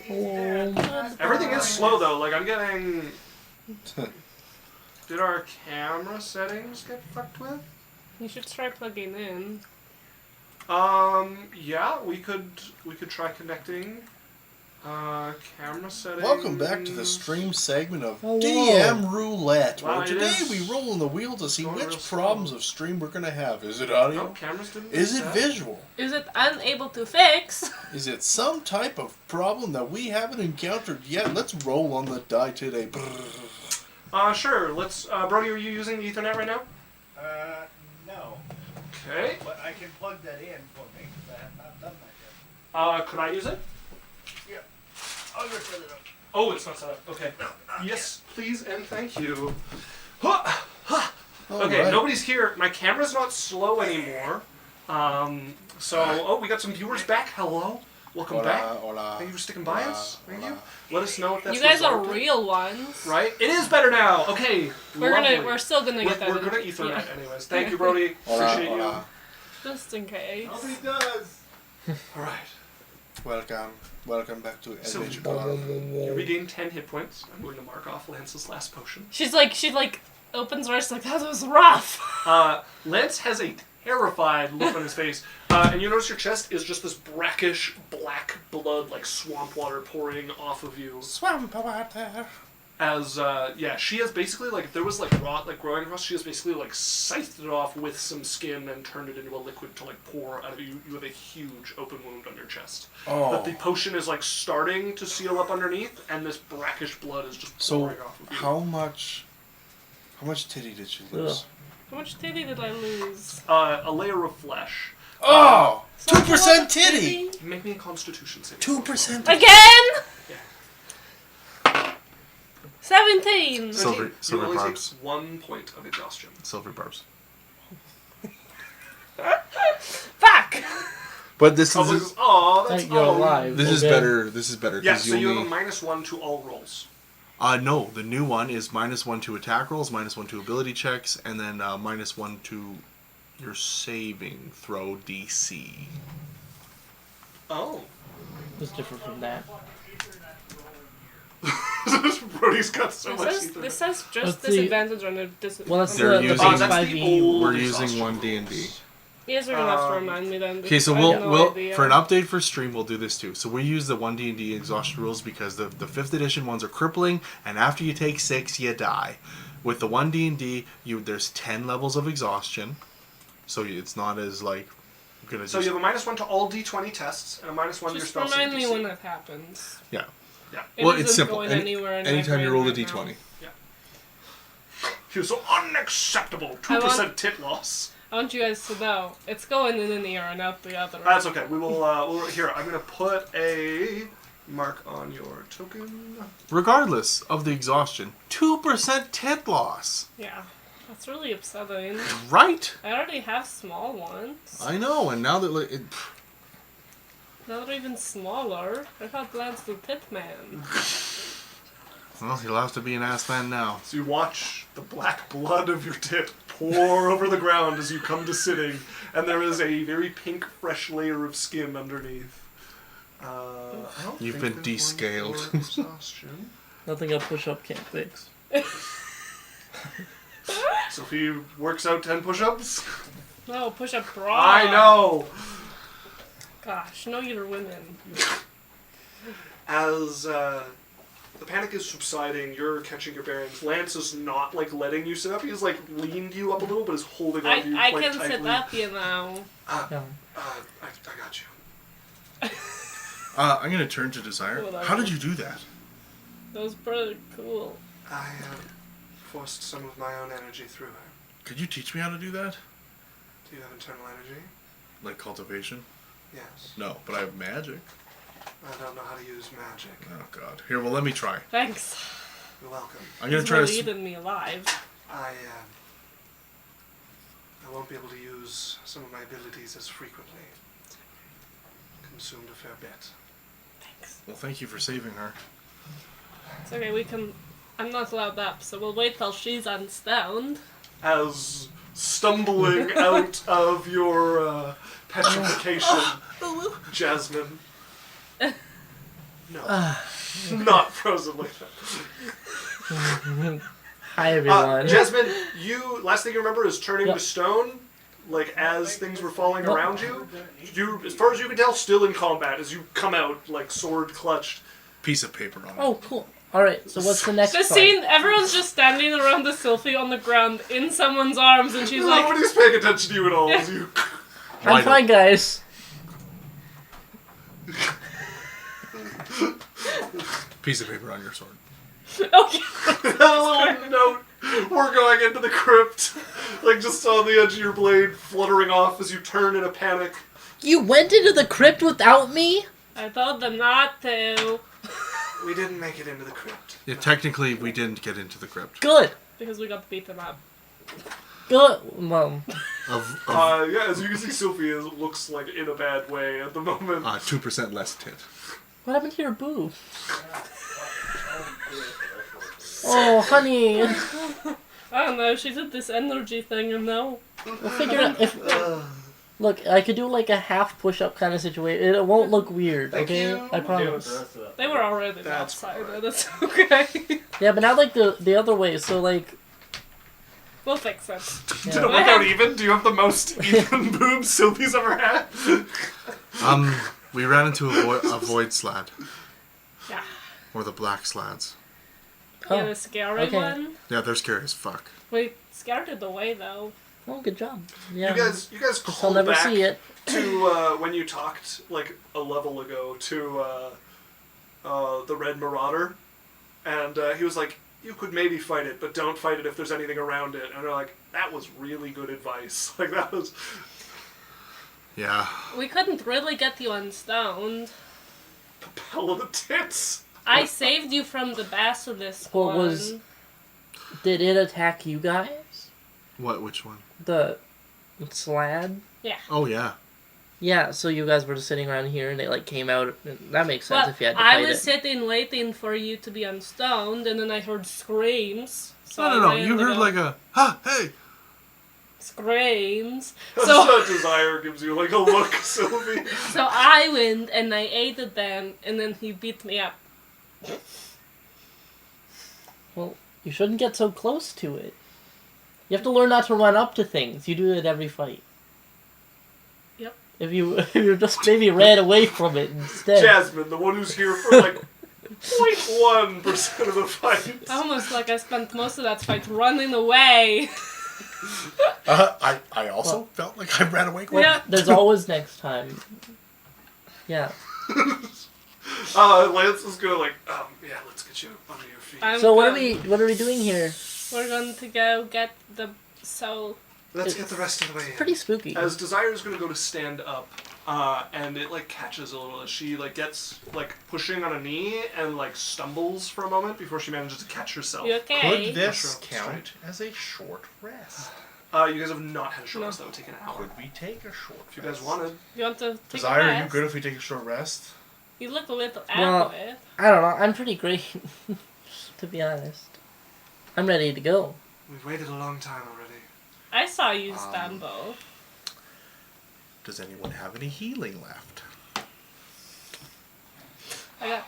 Everything is slow though. Like I'm getting. Did our camera settings get fucked with? You should try plugging in. Yeah, we could try connecting. Camera settings. Welcome back to the stream segment of DM Roulette, Wow, where today we roll on the wheel to see which problems of stream we're going to have. Is it audio? No, cameras didn't Is it visual? Is it unable to fix? Is it some type of problem that we haven't encountered yet? Let's roll on the die today. Sure. Let's. Brody, are you using the Ethernet right now? No. Okay. But I can plug that in for me, because I have not done that yet. Could I use it? Yeah. I'll go set it up. Oh, it's not set up. Okay. No, Yes, please and thank you. Okay, right. nobody's here. My camera's not slow anymore. We got some viewers back. Hello. Welcome back. Hola. Thank you for sticking by us. Thank you. Let us know if that's You guys are resolved. real ones. Right? It is better now. Okay. We're still gonna get that. We're gonna Ethernet anyways. Thank you, Brody. Appreciate you. Just in case. Nobody does. All right. Welcome back to So, Adventure. you regain 10 hit points. I'm going to mark off Lance's last potion. She opens her eyes like, that was rough. Lance has a terrified look on his face, and you notice your chest is just this brackish black blood, like swamp water pouring off of you. Swamp water. As she has basically if there was rot growing across, she has basically scythed it off with some skin and turned it into a liquid to pour out of you. You have a huge open wound on your chest. Oh. But the potion is starting to seal up underneath, and this brackish blood is just pouring off of you. How much titty did you lose? How much titty did I lose? A layer of flesh. Oh! So 2% titty! Make me a Constitution saving. 2%. Again? Yeah. 17. Silver You only take barbs. 1 point of exhaustion. Silver barbs. Fuck! But this Oh, is that's You're alive. this is okay. better. This is better Yeah, because so you have a only. -1 to all rolls. No, the new one is -1 to attack rolls, -1 to ability checks, and then -1 to your saving throw DC. Oh. It's different from that. Brody's got so much ether. This says just Let's see. disadvantage on a disadvantage. Well, that's They're the using- base that's the 5e. old We're exhaustion using one rolls. D&D. You guys are gonna have to remind me then. Okay, so I have no we'll idea. for an update for stream, we'll do this too. So we use the 1D&D exhaustion rules because the 5th edition ones are crippling, and after you take 6, you die. With the 1D&D, there's 10 levels of exhaustion, so it's not as gonna. So you have a -1 to all D20 tests and a -1 to your Just spell remind save me DC. when that happens. Yeah. Yeah. It Well, isn't it's simple. going anywhere in my Anytime you brain roll a right now. D20. He was so unacceptable. 2% tit loss. I want you guys to know it's going in an ear and out the other. That's okay. We will. Here, I'm gonna put a mark on your token. Regardless of the exhaustion, 2% tit loss. Yeah, that's really upsetting. Right? I already have small ones. I know, and now that Now they're even smaller. I thought Lance the Tit Man. well, he'll have to be an ass man now. So you watch the black blood of your tit pour over the ground as you come to sitting, and there is a very pink, fresh layer of skin underneath. I don't You've think been there's one descaled. for exhaustion. Nothing a push-up can't fix. So if he works out 10 push-ups, No, push up bra. I know. Gosh, no, you're women. As the panic is subsiding, you're catching your bearings. Lance is not letting you sit up. He's leaned you up a little, but is holding on to you I quite can tightly. sit up, you know. Yeah. I got you. I'm gonna turn to Desire. Whatever. How did you do that? That was pretty cool. I forced some of my own energy through her. Could you teach me how to do that? Do you have internal energy? Like cultivation? Yes. No, but I have magic. I don't know how to use magic. Oh god. Here, well, let me try. Thanks. You're welcome. I'm gonna He's try really to. eating me alive. I won't be able to use some of my abilities as frequently. Consumed a fair bit. Thanks. Well, thank you for saving her. It's okay, we can... I'm not allowed up, so we'll wait till she's unstoned. As stumbling out of your petrification, Jasmine. No. No. Not frozen like that. Hi everyone. Jasmine, last thing you remember is turning Yep. to stone, like as things were falling Yep. around you. You, as far as you can tell, still in combat as you come out, like sword clutched. Piece of paper on it. Oh, cool. Alright, so what's the next The part? scene, everyone's just standing around the Sylphie on the ground in someone's arms, and she's like, Nobody's paying attention to you at all. Yeah. As you... I'm fine, guys. Piece of paper on your sword. okay. a little note. We're going into the crypt, like just on the edge of your blade, fluttering off as you turn in a panic. You went into the crypt without me? I told them not to. We didn't make it into the crypt. Yeah, technically, we didn't get into the crypt. Good. Because we got to beat them up. Good. Well, Yeah, as you can see, Sophie looks like in a bad way at the moment. 2% less tit. what happened to your boob? Oh, honey. I don't know, she did this energy thing, and now... We'll figure it out. Look, I could do like a half push-up kind of situation. It won't look weird, okay? I promise. They were already That's outside, alright. that's okay. Yeah, but not like the other way. So like, We'll fix it. Did it work out even? Do you have the most even boobs Sylvie's ever had? We ran into a void slad. Yeah. Or the black slads. Yeah, the scary okay. one. Yeah, they're scary as fuck. We scared it away, though. oh, good job. Yeah. You guys Guess called I'll never back see it. to when you talked like a level ago to the Red Marauder, and he was like, "You could maybe fight it, but don't fight it if there's anything around it." And they're like, "That was really good advice." Like that was. Yeah. We couldn't really get you unstoned. Hell of the tits. I saved you from the basilisk What one. was- Did it attack you guys? What? Which one? The slad? Oh, yeah. Yeah, so you guys were just sitting around here and they like came out. That makes sense Well, if you had to I fight was it. sitting waiting for you to be unstoned, and then I heard screams. So No. I You ran heard to go- like a, hey! screams. That's So what Desire gives you like a look, Sylvie. so I went and I aided them, and then he beat me up. Well, you shouldn't get so close to it. You have to learn not to run up to things. You do it every fight. Yep. If you just maybe ran away from it instead. Jasmine, the one who's here for like 0.1% of the fight. Almost like I spent most of that fight running away. I also felt like I ran away quite Yeah. There's always next time. Yeah. Lance is gonna like, yeah, let's get you under your feet. I'm So what are good. we doing here? We're going to go get the soul. Let's get the rest of the way in. Pretty spooky. As Desire is gonna go to stand up, and it like catches a little as she like gets like pushing on a knee and like stumbles for a moment before she manages to catch herself. You okay? Could this Sure, count as a short rest? You guys have not had a short No. rest. That would take an hour. Could we take a short If you guys rest? wanted. You want to take Desire, a are you rest? good if we take a short rest? You look a little Well- out of it. I don't know. I'm pretty great, to be honest. I'm ready to go. We've waited a long time already. I saw you stumble. Does anyone have any healing left? I got.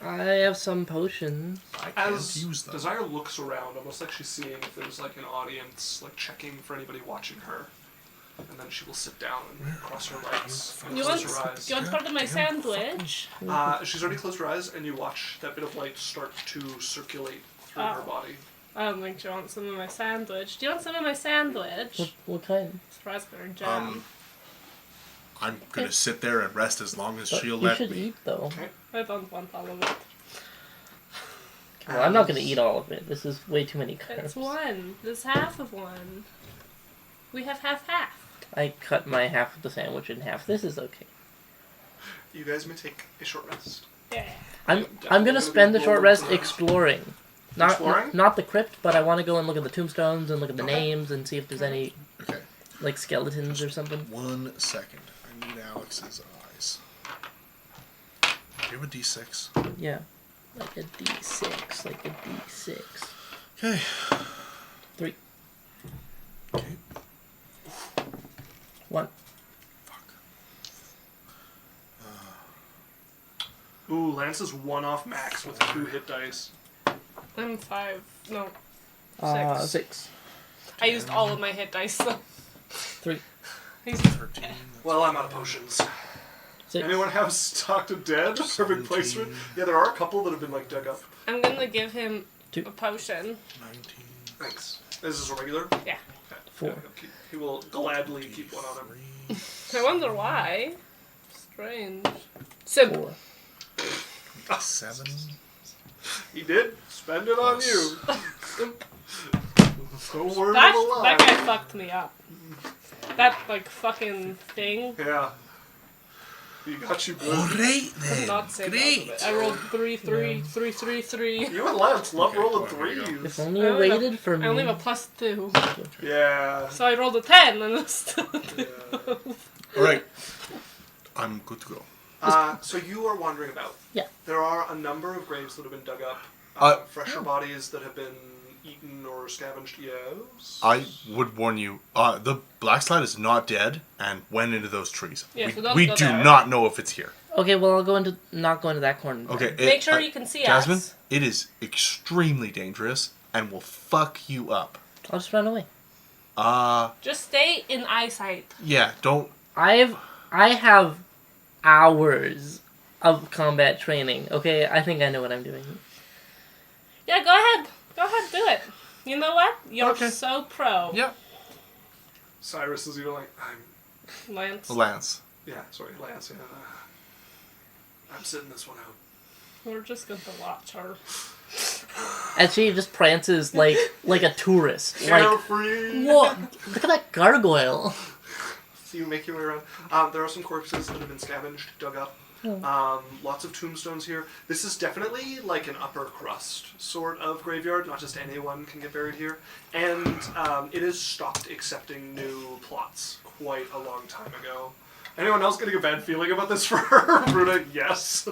I have some potions. I can't As use them. Desire looks around, almost like she's seeing if there's like an audience, like checking for anybody watching her, and then she will sit down and cross her legs and You close want? her eyes. You want part of my sandwich? She's already closed her eyes, and you watch that bit of light start to circulate through her body. I don't think she wants some of my sandwich. Do you want some of my sandwich? What kind? It's raspberry jam. I'm gonna sit there and rest as long as But she'll you let should me. eat though. I don't want all of it. Well, I'm not gonna eat all of it. This is way too many carbs. It's one. There's half of one. We have half. I cut my half of the sandwich in half. This is okay. You guys may take a short rest. Yeah. I'm definitely gonna spend the be short rolling rest for that. exploring. Not Exploring? not the crypt, but I want to go and look at the tombstones and look at the Okay. names and see if there's any Okay. like skeletons or something. 1 second. I need Alex's eyes. Do you have a D6? Yeah, like a D6, like a D6. Okay. 3, Okay. 1. Fuck. Ooh, Lance is 1 off max with 2 hit dice. I'm 5. No. 6. 6. I used all of my hit dice, so. 3. He's 13. Well, I'm out of potions. 6. Anyone have Stock to Dead? Perfect placement? Yeah, there are a couple that have been, like, dug up. I'm gonna give him 2. a potion. 19. Thanks. Is this a regular? Yeah. Okay. 4. He will gladly keep one on him. 3. I wonder why. Strange. Simple. 4. 7. He did. Spend it on you. Don't worry That, about that guy fucked me up. That, like, fucking thing. Yeah. He got you good. Alright I'm then. not saved out of Great. it. I rolled 3, 3, 3, 3, 3. You and Lance love Okay, rolling well, there we go. threes. If only you waited for me. I only have a +2. Yeah. So I rolled a 10 and it's still Yeah. Alright. I'm good to go. So you are wandering about. Yeah. There are a number of graves that have been dug up. Fresher bodies that have been eaten or scavenged. Yes. I would warn you, the black slide is not dead and went into those trees. Yeah, so don't we go do there. not know if it's here. Okay, well, I'll not go into that corner. then. Okay. Make sure you can see Jasmine, us. it is extremely dangerous and will fuck you up. I'll just run away. Just stay in eyesight. Yeah, don't. I have hours of combat training. Okay, I think I know what I'm doing. Yeah, go ahead. Go ahead, do it. You know what? You're Okay. so pro. Yeah. Cyrus is even like, Lance. Lance. Lance. Yeah. I'm sitting this one out. We're just going to watch her. And she just prances like a tourist. Like, Carefree. what? Look at that gargoyle. So you make your way around. There are some corpses that have been scavenged, dug up. Lots of tombstones here. This is definitely like an upper crust sort of graveyard. Not just anyone can get buried here. And it has stopped accepting new plots quite a long time ago. Anyone else getting a bad feeling about this for her? Bruna, yes. I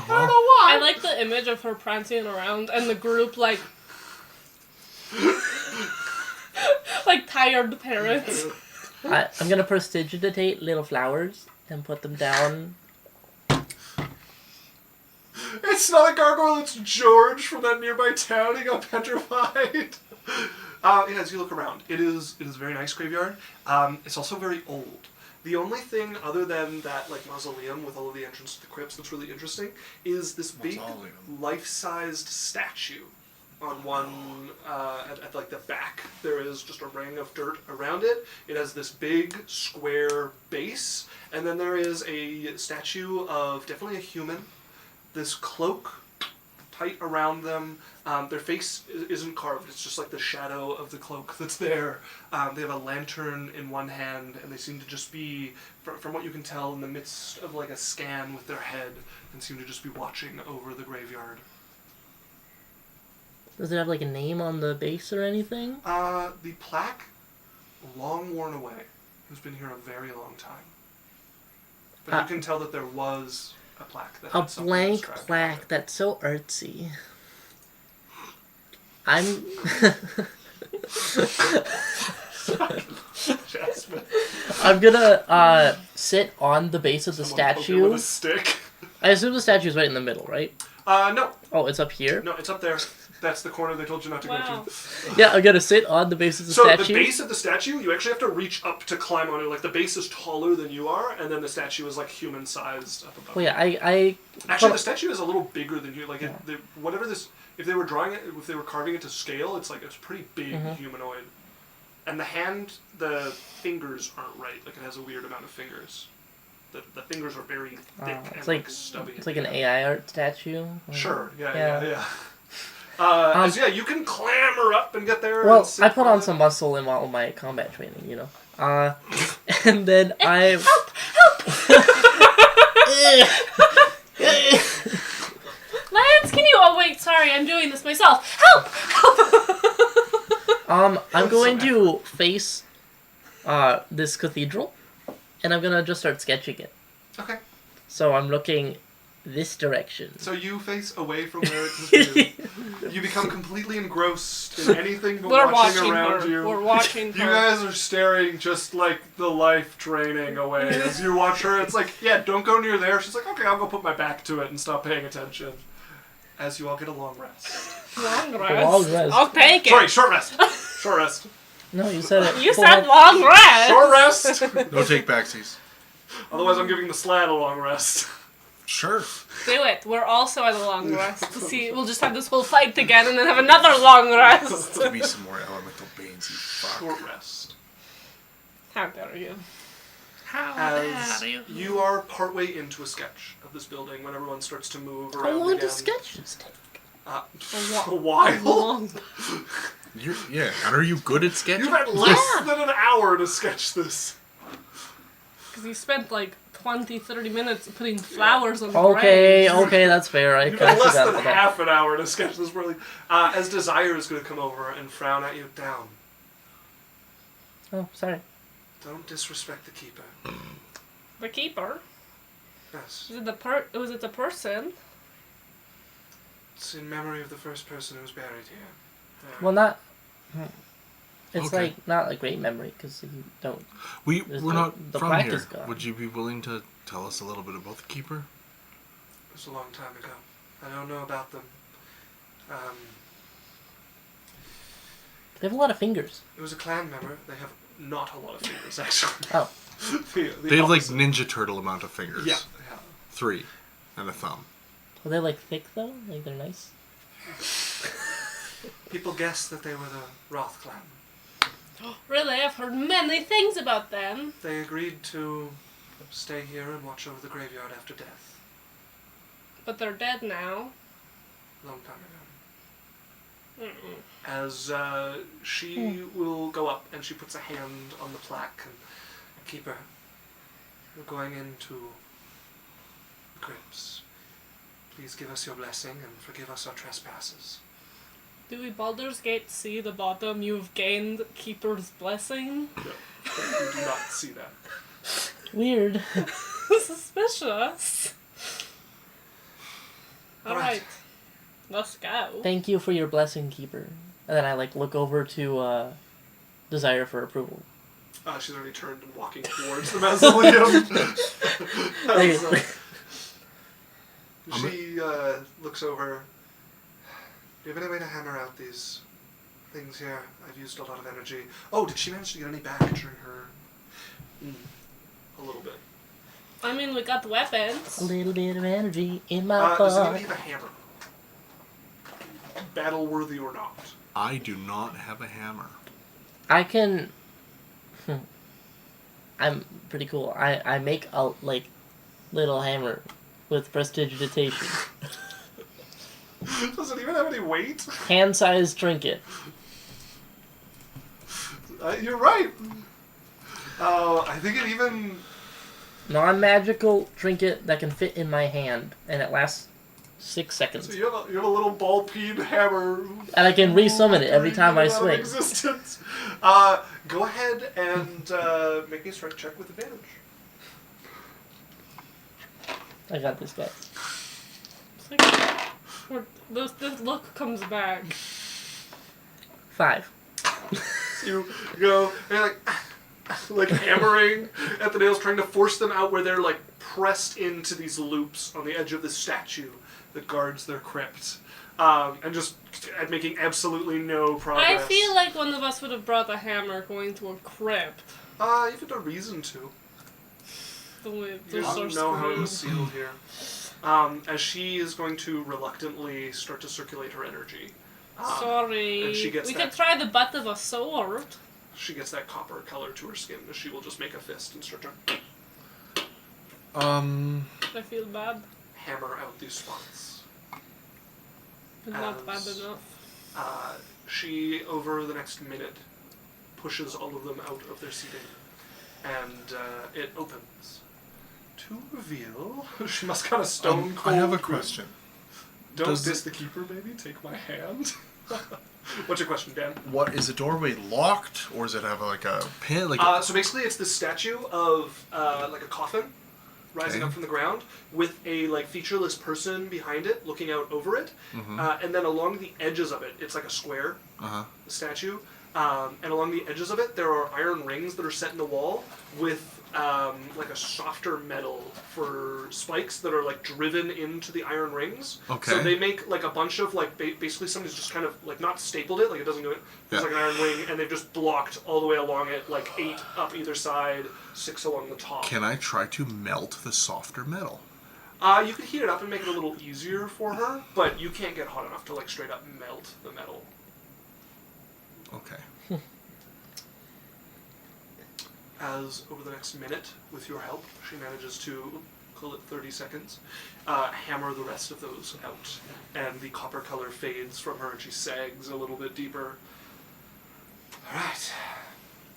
don't know why. I like the image of her prancing around and the group like like tired parents. I'm gonna prestidigitate little flowers and put them down. It's not a gargoyle, it's George from that nearby town. He got petrified. As you look around, it is a very nice graveyard. It's also very old. The only thing other than that like mausoleum with all of the entrance to the crypts that's really interesting is this big life-sized statue on one at like the back. There is just a ring of dirt around it. It has this big square base, and then there is a statue of definitely a human. This cloak tight around them. Their face isn't carved. It's just like the shadow of the cloak that's there. They have a lantern in one hand, and they seem to just be, from what you can tell, in the midst of like a scan with their head, and seem to just be watching over the graveyard. Does it have like a name on the base or anything? The plaque, long worn away, has been here a very long time. But you can tell that there was a plaque that A had something blank inscribed on plaque. it. That's so artsy. I'm. Jasmine. I'm gonna sit on the base of the Someone poke it statue. with a stick. I assume the statue is right in the middle, right? No. Oh, it's up here. No, it's up there. That's the corner they told you not to Wow. go to. Yeah, I'm gonna sit on the base of the So statue. the base of the statue, you actually have to reach up to climb on it. Like the base is taller than you are, and then the statue is like human-sized up above. Oh yeah, I Actually, the statue is a little bigger than you. Like whatever this, if they were drawing it, if they were carving it to scale, it's like it's pretty big humanoid. And the fingers aren't right. Like it has a weird amount of fingers. The fingers are very thick and it's like stubby. It's like an AI art statue. Sure. Yeah. Yeah. You can clamber up and get there. Well, and sit I put on it. some muscle in all my combat training, you know. And then I. Lance, can you? Oh wait, sorry, I'm doing this myself. Help! I'm going to face this cathedral, and I'm gonna just start sketching it. Okay. So I'm looking this direction. So you face away from where it's supposed to be. You become completely engrossed in anything but We're watching watching around her. you. We're watching You her. guys are staring just like the life draining away as you watch her. It's like, yeah, don't go near there. She's like, okay, I'll go put my back to it and stop paying attention. As you all get a long rest. Long Long rest. rest. I'll take it. Sorry, short rest. Short rest. No, you said it. You Full said head. long rest. Short rest. No take backsies. Otherwise, I'm giving the slat a long rest. Sure. Do it. We're also at a long rest. See, we'll just have this whole fight again and then have another long rest. Give me some more elemental beans, you fuck. Short rest. How dare you? As you are partway into a sketch of this building when everyone starts to move around How long again. does sketches take? A while. Long. Yeah, and are you good at sketching? You've had less than an hour to sketch this. Because you spent like 20, 30 minutes putting flowers on the Okay, graves. okay, that's fair. I You've had less forgot than about that. half an hour to sketch this really. As Desire is going to come over and frown at you down. Oh, sorry. Don't disrespect the keeper. The keeper? Yes. Was it the person? It's in memory of the first person who was buried here. Well, not. It's Okay. like not a great memory because you don't. We're There's not the from practice here. gone. Would you be willing to tell us a little bit about the keeper? It was a long time ago. I don't know about them. They have a lot of fingers. It was a clan member. They have not a lot of fingers, actually. Oh. The They have like opposite. Ninja Turtle amount of fingers. Yeah, they have. 3. And a thumb. Are they like thick though? Like they're nice. People guess that they were the Roth clan. Really? I've heard many things about them. They agreed to stay here and watch over the graveyard after death. But they're dead now. Long time ago. Mm-mm. As she will go up and she puts a hand on the plaque and Keeper, you're going into the crypts. Please give us your blessing and forgive us our trespasses. Do we Baldur's Gate see the bottom? You've gained Keeper's blessing? No, you do not see that. Weird. Suspicious. Alright. Let's go. Thank you for your blessing, keeper. And then I like look over to Desire for approval. She's already turned and walking towards the mausoleum. She looks over. Do you have any way to hammer out these things here? I've used a lot of energy. Oh, did she manage to get any back during her... a little bit. I mean, we got weapons. A little bit of energy in my Does butt. anybody have a hammer? Battle worthy or not? I do not have a hammer. I can. I'm pretty cool. I make a like little hammer with prestidigitation. Does it even have any weight? Hand-sized trinket. You're right. I think it even... Non-magical trinket that can fit in my hand, and it lasts 6 seconds. So you have a little ball-peen hammer. And I can resummon it every time I out of swing. Existence. Go ahead and make me a strength check with advantage. I got this guy. It's like, this look comes back. 5. You go, and you're like hammering at the nails, trying to force them out where they're like pressed into these loops on the edge of the statue that guards their crypt, and just making absolutely no progress. I feel like one of us would have brought a hammer going to a crypt. You've got a reason to. The You so don't know how it screwed. was sealed here. As she is going to reluctantly start to circulate her energy. Sorry. and she gets we that- could try the butt of a sword. She gets that copper color to her skin, as she will just make a fist and start to I feel bad. hammer out these spots. It's not bad As- enough. She, over the next minute, pushes all of them out of their seating, and it opens. To reveal, she must kind of stone cold. I have a question. Don't Does diss the keeper, baby. Take my hand. What's your question, Dan? What is the doorway locked, or does it have like a pin? Like So basically, it's the statue of like a coffin, rising Okay. up from the ground with a like featureless person behind it looking out over it. Mm-hmm. And then along the edges of it, it's like a square statue. And along the edges of it, there are iron rings that are set in the wall with like a softer metal for spikes that are like driven into the iron rings. Okay. So they make like a bunch of like basically somebody's just kind of like not stapled it, like it doesn't do it. It's like an iron ring, and they've just blocked all the way along it, like 8 up either side, 6 along the top. Can I try to melt the softer metal? You could heat it up and make it a little easier for her, but you can't get hot enough to like straight up melt the metal. Okay. As over the next minute, with your help, she manages to, call it 30 seconds, hammer the rest of those out. And the copper color fades from her and she sags a little bit deeper. Alright.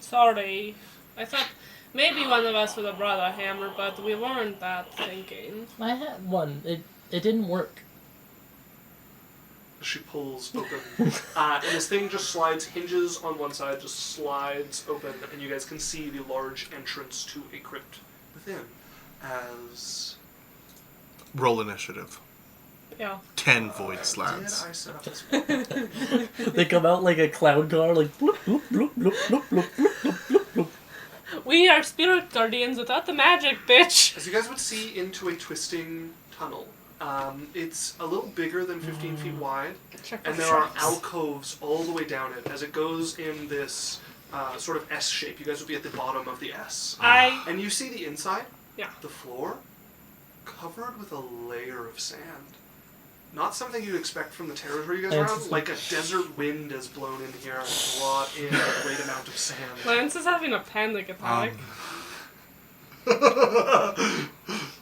Sorry. I thought maybe one of us would have brought a hammer, but we weren't that thinking. I had one. It didn't work. She pulls open. And this thing just slides, hinges on one side, just slides open, and you guys can see the large entrance to a crypt within. As... Roll initiative. Yeah. 10 void Did slats. I set up this? They come out like a cloud car, like bloop, bloop, bloop, bloop, bloop, bloop, bloop, bloop, bloop. We are spirit guardians without the magic, bitch! As you guys would see into a twisting tunnel. It's a little bigger than 15 feet wide, Check and for there are traps. alcoves all the way down it as it goes in this sort of S shape. You guys would be at the bottom of the S. And you see the inside, Yeah. the floor, covered with a layer of sand. Not something you'd expect from the territory you guys are on. Like a desert wind has blown in here and brought in a great amount of sand. Lance is having a panic attack.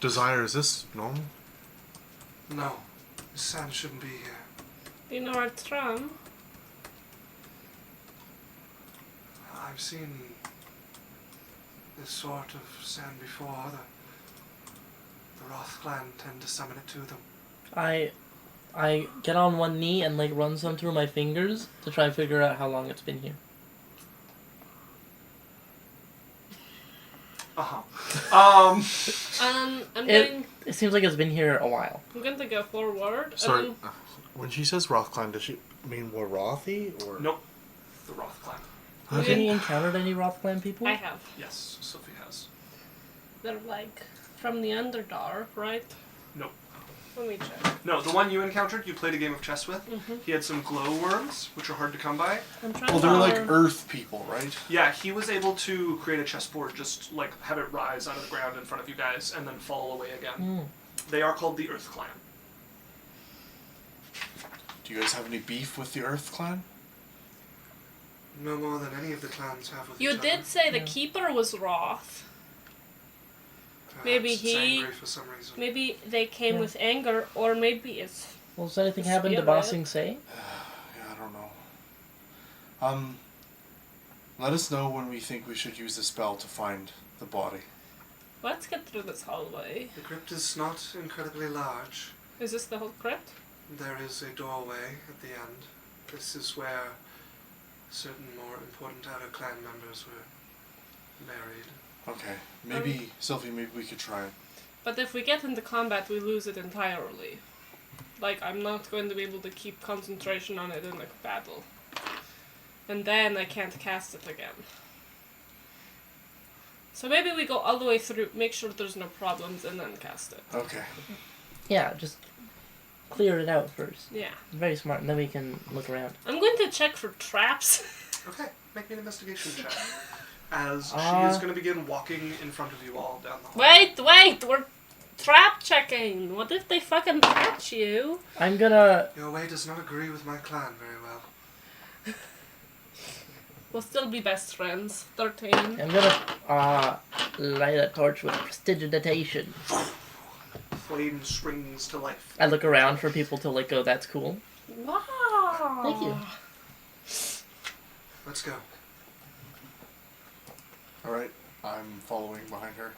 Desire, is this normal? No, the sand shouldn't be here. You know where it's from? I've seen this sort of sand before. The Roth clan tend to summon it to them. I get on one knee and like run some through my fingers to try and figure out how long it's been here. Uh-huh. It seems like it's been here a while. I'm going to go forward. Sorry, And when she says Roth clan, does she mean Warothy or? Nope. The Roth clan. Have you encountered any Roth clan people? I have. Yes, Sophie has. They're like from the Underdark, right? Nope. Let me check. No, the one you encountered, you played a game of chess with. Mm-hmm. He had some glowworms, which are hard to come by. I'm trying Well, to they're like remember- earth people, right? Yeah, he was able to create a chessboard, just like have it rise out of the ground in front of you guys and then fall away again. They are called the Earth Clan. Do you guys have any beef with the Earth clan? No more than any of the clans have with You each did other. say the keeper was Roth. maybe Perhaps it's he- angry for some reason. Maybe they came with anger, or maybe it's... Well, does anything happen to Spirit. Bossing Say? Yeah, I don't know. Let us know when we think we should use the spell to find the body. Let's get through this hallway. The crypt is not incredibly large. Is this the whole crypt? There is a doorway at the end. This is where certain more important outer clan members were buried. Okay, maybe, Sylvie, maybe we could try it. But if we get into combat, we lose it entirely. Like, I'm not going to be able to keep concentration on it in a battle. And then I can't cast it again. So maybe we go all the way through, make sure there's no problems, and then cast it. Okay. Yeah, just clear it out first. Yeah. Very smart, and then we can look around. I'm going to check for traps. Okay, make me an investigation check. As she is going to begin walking in front of you all down the hall. Wait! We're trap checking! What if they fucking catch you? I'm gonna... Your way does not agree with my clan very well. We'll still be best friends. 13. I'm gonna light a torch with prestidigitation. Flame springs to life. I look around for people to like go, that's cool. Wow! Thank you. Let's go. Alright, I'm following behind her.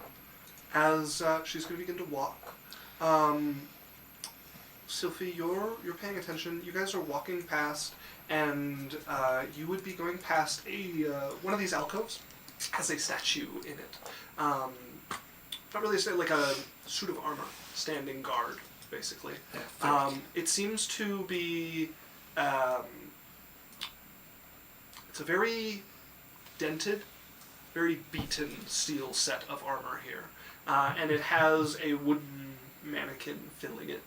As she's going to begin to walk, Sylphie, you're paying attention. You guys are walking past, and you would be going past a one of these alcoves. Has a statue in it. not really like a suit of armor, standing guard, basically. It seems to be. It's a very dented, very beaten steel set of armor here, and it has a wooden mannequin filling it.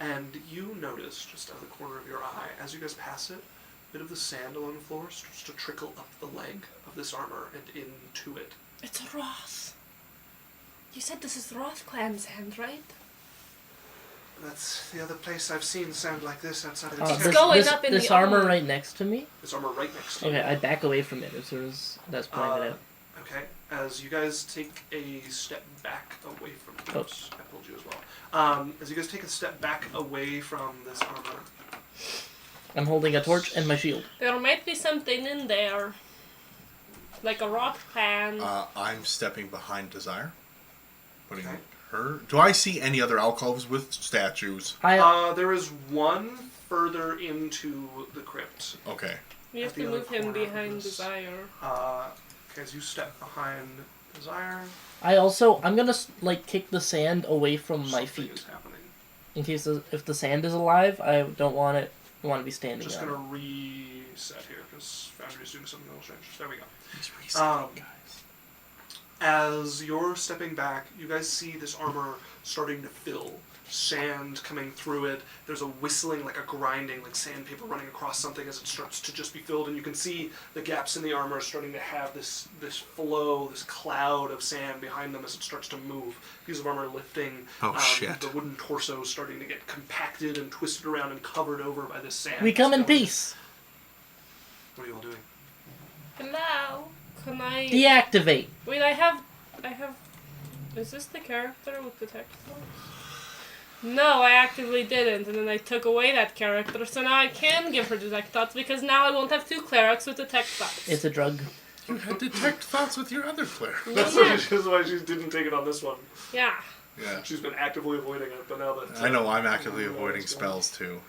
And you notice, just out of the corner of your eye, as you guys pass it, a bit of the sand along the floor starts to trickle up the leg of this armor and into it. It's a Roth. You said this is the Roth clan sand, right? That's the other place I've seen sand like this outside of the It's town. going up in this the armor armor. right next to me? This armor right next to you. Okay, I back away from it as soon as that's pointed out. Okay, as you guys take a step back away from Oops. I pulled you as well. As you guys take a step back away from this armor, I'm holding a torch and my shield. There might be something in there. Like a rock pan. I'm stepping behind Desire. Putting Okay. her... Do I see any other alcoves with statues? there is one further into the crypt. Okay. We have at the to other move him corner of behind this. Desire. Okay, as you step behind Desire, I'm gonna like kick the sand away from my something feet is happening. in case if the sand is alive. I don't want it. I want to be standing Just on gonna it. reset here because Foundry's doing something a little strange. There we go. He's resetting, guys. As you're stepping back, you guys see this armor starting to fill. Sand coming through it. There's a whistling, like a grinding, like sandpaper running across something as it starts to just be filled. And you can see the gaps in the armor starting to have this flow, this cloud of sand behind them as it starts to move. Piece of armor lifting. Oh, shit. The wooden torso starting to get compacted and twisted around and covered over by this sand. We come in Going- peace. What are you all doing? Hello? Can I... Deactivate. Wait, I have... Is this the character with the text box? No, I actively didn't, and then I took away that character, so now I can give her detect thoughts, because now I won't have two clerics with detect thoughts. It's a drug. You had detect thoughts with your other cleric. That's why she didn't take it on this one. Yeah. Yeah. She's been actively avoiding it, but now that... I know, I'm actively avoiding spells too.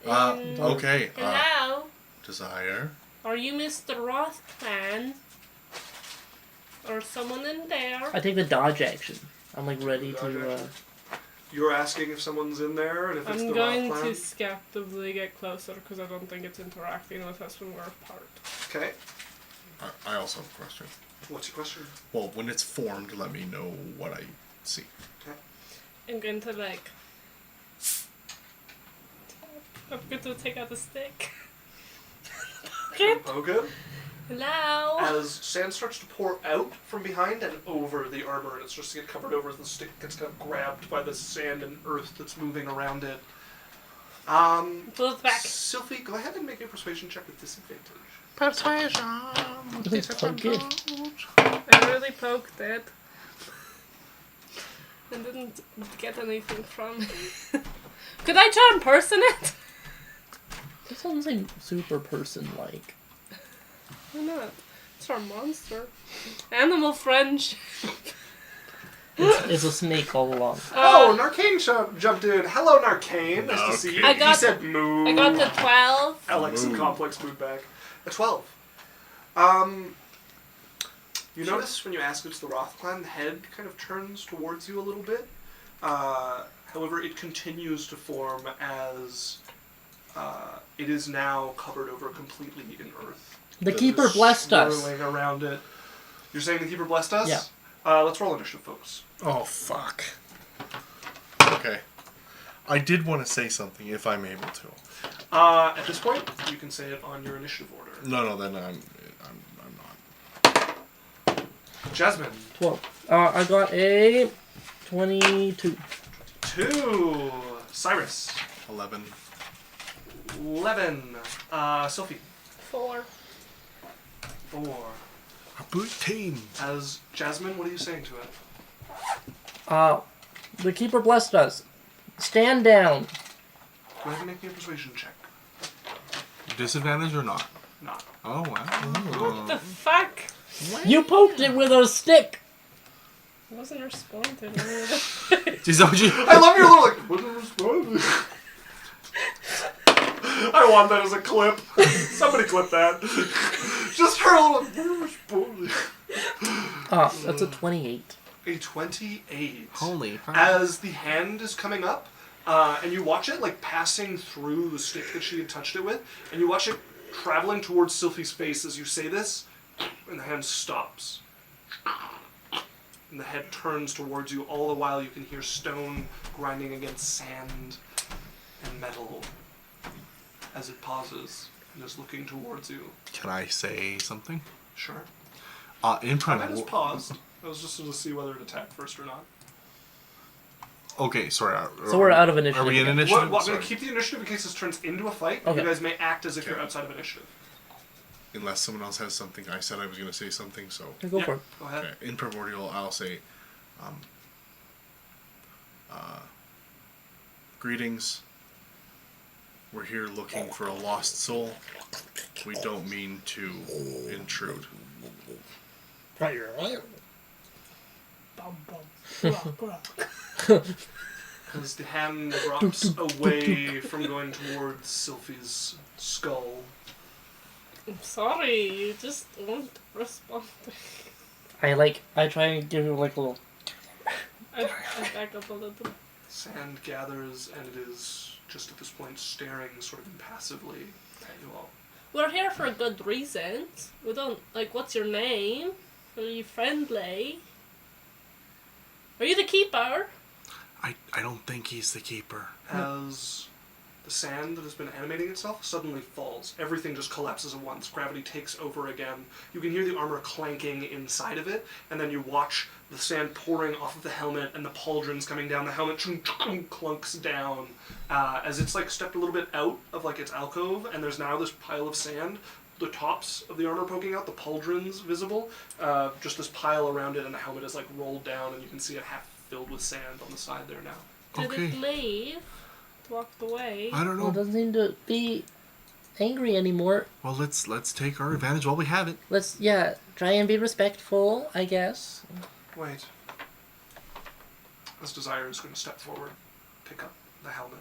Yeah. And- Okay. Hello? Desire. Are you Mr. Rothman? Or someone in there? I take the dodge action. I'm like ready Dodge to. action. You're asking if someone's in there and if it's I'm the going Roth to clan? skeptically get closer, because I don't think it's interacting with us when we're apart. Okay. I also have a question. What's your question? Well, when it's formed, let me know what I see. I'm going to, like... I'm going to take out the stick. Poke it. Hello? As sand starts to pour out from behind and over the armor, and it starts to get covered over as the stick gets kind of grabbed by the sand and earth that's moving around it. Pull it back. Sylphie, go ahead and make a persuasion check with disadvantage. Persuasion. Poke it. I really poked it. And didn't get anything from it. Could I charm person it? That sounds like super person-like. Why not? It's our monster. Animal friendship. It's a snake all along. Oh, Narcane jumped in. Hello, Narcane. Nice to see you. I got- he said moo. I got the 12. I like some Moo. complex food back. A 12. You notice when you ask it's the Roth clan, the head kind of turns towards you a little bit. However, it continues to form as it is now covered over completely in earth. The Keeper blessed us. Swirling around it. You're saying the Keeper blessed us? Yeah. Let's roll initiative, folks. Oh, fuck. Okay. I did want to say something, if I'm able to. At this point, you can say it on your initiative order. No, then I'm not. Jasmine. 12. I got a 22. 2. Cyrus. 11. 11. Sophie. 4. 4. A boot team. As Jasmine, what are you saying to it? The Keeper blessed us. Stand down. Go ahead and make me a persuasion check. Disadvantage or not? Not. Oh, wow. What the fuck? You poked it with a stick. I wasn't responding to it. Is that what you... I love your little like. What did respond? I want that as a clip. Somebody clip that. Just her little. That's a 28. A 28. Holy crap. As the hand is coming up, and you watch it like passing through the stick that she had touched it with, and you watch it traveling towards Sylphie's face as you say this, and the hand stops. And the head turns towards you. All the while you can hear stone grinding against sand and metal as it pauses and is looking towards you. Can I say something? Sure. In That is paused. I was just to see whether it attacked first or not. Okay, sorry. So we're out of initiative. Are we in again. initiative? I'm going Sorry. to keep the initiative in case this turns into a fight. Okay. You guys may act as if you're outside of initiative. Unless someone else has something. I said I was going to say something, so... Go for it. Go ahead. Okay. In primordial, I'll say... greetings. We're here looking for a lost soul. We don't mean to intrude. Bum, bum. Rock, rock. As the hand drops away from going towards Sylphie's skull. I'm sorry, you just won't respond. I try and give you like a little. I back up a little. Sand gathers, and it is just at this point staring sort of impassively at you all. We're here for good reasons. We don't, like, what's your name? Are you friendly? Are you the keeper? I don't think he's the keeper. As the sand that has been animating itself suddenly falls, everything just collapses at once. Gravity takes over again. You can hear the armor clanking inside of it, and then you watch the sand pouring off of the helmet and the pauldrons coming down. The helmet clunks down as it's like stepped a little bit out of like its alcove, and there's now this pile of sand. The tops of the armor poking out, the pauldrons visible, just this pile around it, and the helmet is like rolled down, and you can see it half filled with sand on the side there now. Did Okay. it leave? It walked away. I don't Well, it know. doesn't seem to be angry anymore. Well, let's take our advantage while we have it. Let's try and be respectful, I guess. Wait. This Desire is going to step forward, pick up the helmet,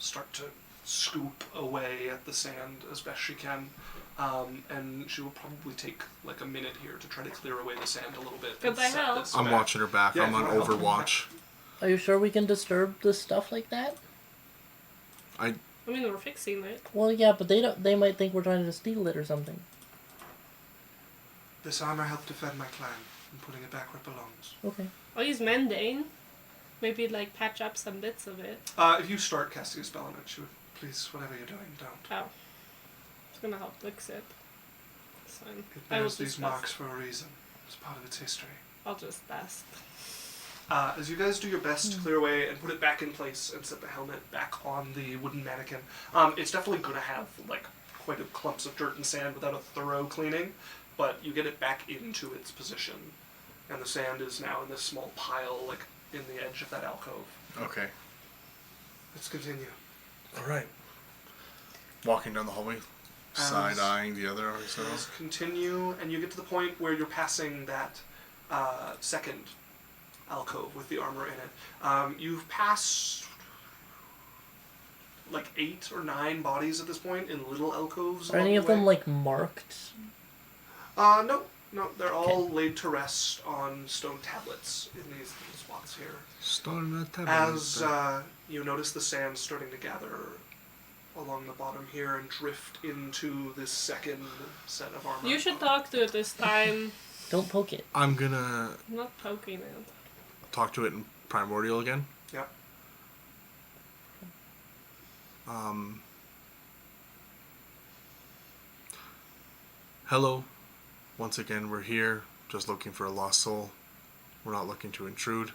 start to scoop away at the sand as best she can, and she will probably take like a minute here to try to clear away the sand a little bit. Could and I set help? this I'm back. watching her back. Yeah, I'm on if you wanna help. Overwatch. Are you sure we can disturb this stuff like that? I mean, we're fixing it. Well, yeah, but they might think we're trying to steal it or something. This armor helped defend my clan. I'm putting it back where it belongs. Okay. I'll use mending. Maybe, like, patch up some bits of it. If you start casting a spell on it, she would, please, whatever you're doing, don't. Oh. It's gonna help fix it. It's fine. It I will bears these just marks for a reason. It's part of its history. I'll just best. As you guys do your best to clear away and put it back in place and set the helmet back on the wooden mannequin, it's definitely going to have like quite a clumps of dirt and sand without a thorough cleaning, but you get it back into its position, and the sand is now in this small pile like in the edge of that alcove. Okay. Let's continue. All right. Walking down the hallway, side-eyeing the other ourselves. Let's continue, and you get to the point where you're passing that second alcove with the armor in it. You've passed like 8 or 9 bodies at this point in little alcoves. Are along any the of them way. like marked? No, they're all laid to rest on stone tablets in these little spots here. Starting at that. As you notice the sand starting to gather along the bottom here and drift into this second set of armor. You should talk to it this time. Don't poke it. I'm gonna I'm not poking it. talk to it in primordial again. Yeah. Hello. Once again, we're here, just looking for a lost soul. We're not looking to intrude.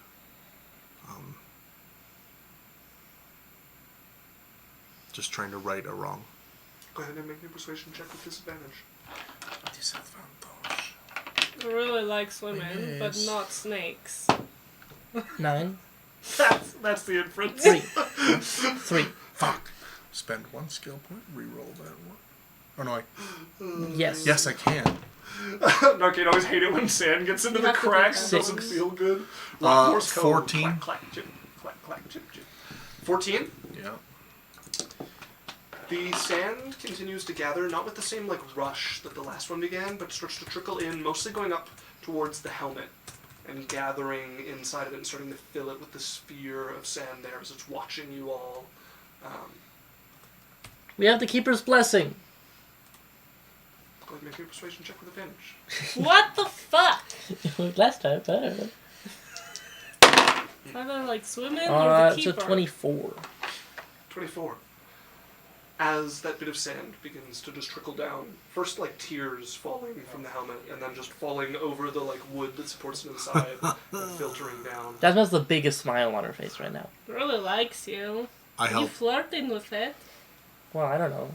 Just trying to right a wrong. Go ahead and make me a persuasion check with disadvantage. I really like swimming, but Yes. not snakes. 9, That's the inference. 3, 3. Fuck. Spend 1 skill point, re-roll that one. Oh no, Yes. yes I can. Narcade always hate it when sand gets into You the have to do cracks. It that. doesn't feel good. Morse code. 14. Clack, clack, chip, clack, clack, chip, chip. 14. Yeah. The sand continues to gather, not with the same like rush that the last one began, but starts to trickle in, mostly going up towards the helmet. and gathering inside of it and starting to fill it with the sphere of sand there as it's watching you all. We have the Keeper's blessing. Go ahead and make your persuasion check with advantage. What the fuck? Last time, I don't know. Either like swimming or the It's a keeper. 24. 24. As that bit of sand begins to just trickle down, first like tears falling from the helmet, and then just falling over the like wood that supports it inside, and filtering down. Jasmine has the biggest smile on her face right now. Really likes you. I You help. flirting with it. Well, I don't know.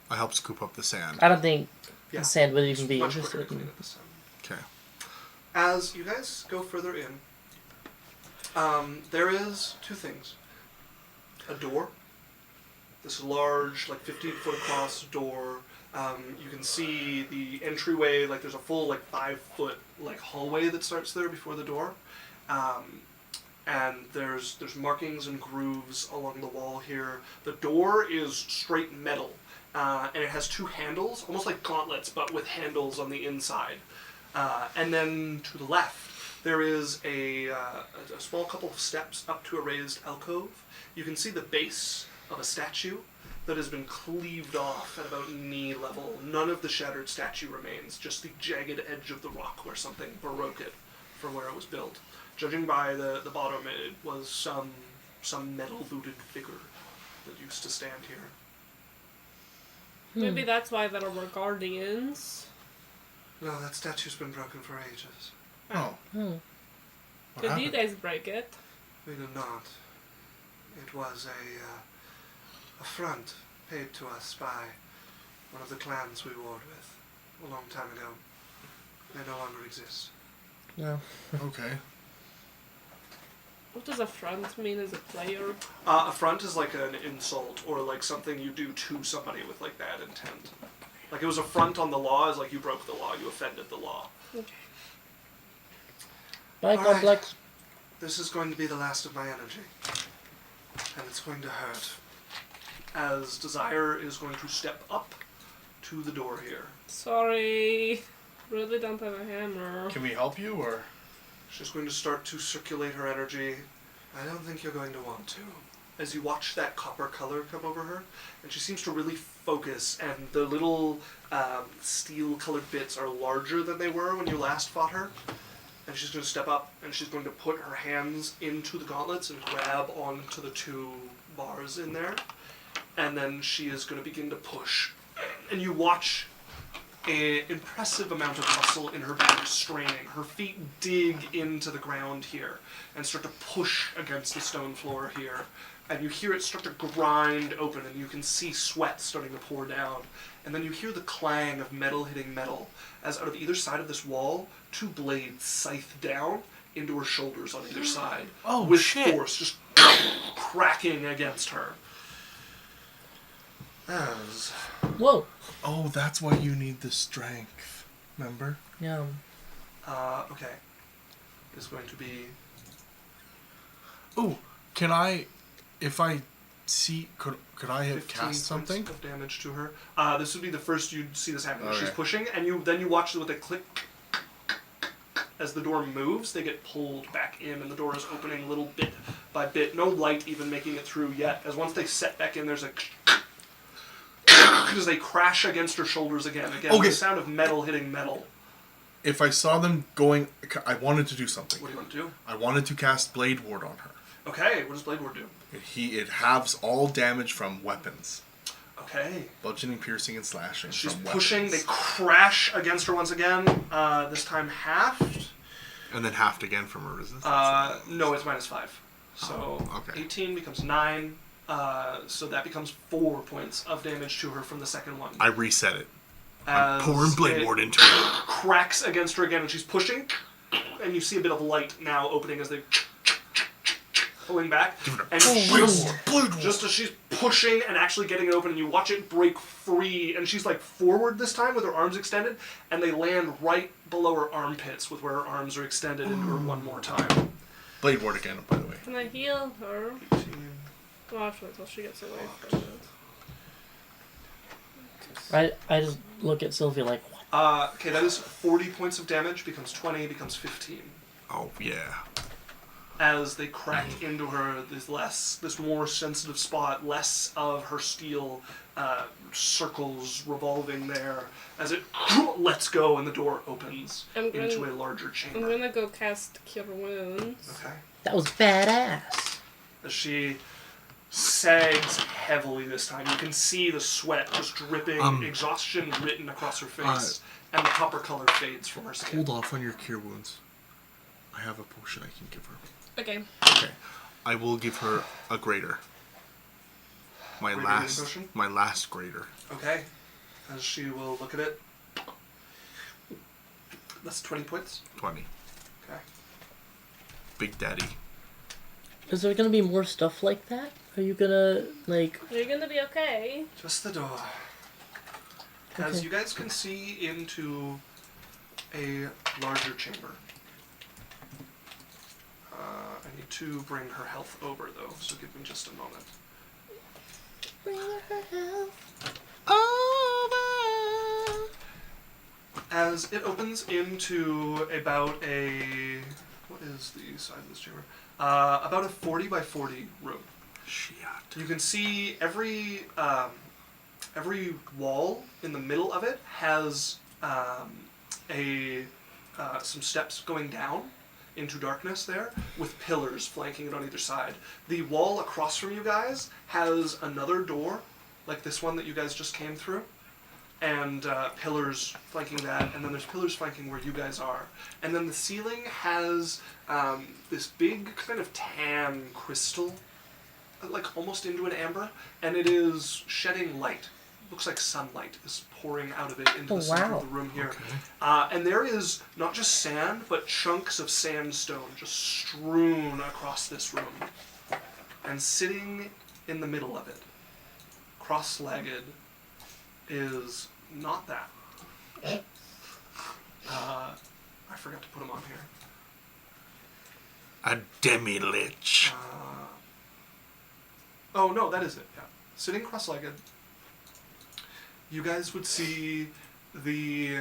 I help scoop up the sand. I don't think Yeah. Sand would even be Much quicker to interested clean in. it this time. Okay. As you guys go further in, there is two things. A door. This large, like 15-foot across door. You can see the entryway, like there's a full like 5-foot like hallway that starts there before the door. And there's markings and grooves along the wall here. The door is straight metal. And it has two handles, almost like gauntlets, but with handles on the inside. And then to the left, there is a small couple of steps up to a raised alcove. You can see the base of a statue that has been cleaved off at about knee level. None of the shattered statue remains, just the jagged edge of the rock where something broke it from where it was built. Judging by the bottom, it was some metal-booted figure that used to stand here. Maybe that's why there were guardians. No, that statue's been broken for ages. Oh. Hmm. What Did happened? you guys break it? We did not. It was a affront paid to us by one of the clans we warred with a long time ago. They no longer exist. No. Okay. What does affront mean as a player? Affront is like an insult or like something you do to somebody with like bad intent. Like it was affront on the law is like you broke the law, you offended the law. Okay. Bye, All Complex. This is going to be the last of my energy. And it's going to hurt. As Desire is going to step up to the door here. Sorry. Really don't have a hammer. Can we help you, or? She's going to start to circulate her energy. I don't think you're going to want to. As you watch that copper color come over her, and she seems to really focus, and the little steel-colored bits are larger than they were when you last fought her. And she's going to step up, and she's going to put her hands into the gauntlets and grab onto the two bars in there. And then she is going to begin to push. And you watch an impressive amount of muscle in her back straining. Her feet dig into the ground here and start to push against the stone floor here. And you hear it start to grind open, and you can see sweat starting to pour down. And then you hear the clang of metal hitting metal as out of either side of this wall, two blades scythe down into her shoulders on either side. Oh, with shit. force just cracking against her. As Whoa. Oh, that's why you need the strength. Remember? Yeah. okay, is going to be Oh, can I, if I see, could I have 15 cast points something? of damage to her. This would be the first you'd see this happen. Okay. She's pushing, and then you watch it with a click. As the door moves, they get pulled back in, and the door is opening little bit by bit. No light even making it through yet. As once they set back in, there's a as they crash against her shoulders again. Again, Okay. the sound of metal hitting metal. If I saw them going, I wanted to do something. What do you want to do? I wanted to cast Blade Ward on her. Okay, what does Blade Ward do? It halves all damage from weapons. Okay. Bludgeoning, piercing, and slashing She's from pushing, weapons. they crash against her once again, this time halved. And then halved again from her resistance. No, it's -5. So Oh, okay. 18 becomes 9, so that becomes 4 points of damage to her from the second one. I reset it. I'm As pouring Blade it Ward into her. cracks against her again, and she's pushing, and you see a bit of light now opening as they pulling back. And just as she's pushing and actually getting it open, and you watch it break free, and she's like forward this time with her arms extended, and they land right below her armpits with where her arms are extended into her one more time. Blade Ward again, by the way. Can I heal her? 18. Well, actually, until she gets away from it. I just look at Sylvia like, what? Okay, that is 40 points of damage, becomes 20, becomes 15. Oh, yeah. As they crack into her, this more sensitive spot, less of her steel circles revolving there, as it lets go and the door opens into a larger chamber. I'm gonna go cast Cure Wounds. Okay. That was badass. As she sags heavily this time, you can see the sweat just dripping, exhaustion written across her face, and the copper color fades from her skin. Hold off on your cure wounds. I have a potion I can give her. Okay. Okay. I will give her a greater. My Greater last potion? my last greater. Okay. As she will look at it. That's 20 points. 20. Okay. Big Daddy. Is there gonna be more stuff like that? Are you gonna, like... You're gonna be okay. Just the door. As Okay. you guys can see into a larger chamber. I need to bring her health over though, so give me just a moment. Bring her health. Over. As it opens into about a... What is the size of this chamber? About a 40 by 40 room. Shit. You can see every wall in the middle of it has some steps going down into darkness there, with pillars flanking it on either side. The wall across from you guys has another door, like this one that you guys just came through, and pillars flanking that, and then there's pillars flanking where you guys are. And then the ceiling has this big kind of tan crystal, like almost into an amber, and it is shedding light. Looks like sunlight is pouring out of it into the center of the room here. Okay. And there is not just sand, but chunks of sandstone just strewn across this room. And sitting in the middle of it, cross-legged, is not that. I forgot to put him on here. A demi-lich. Oh, no, that is it, yeah. Sitting cross-legged, you guys would see the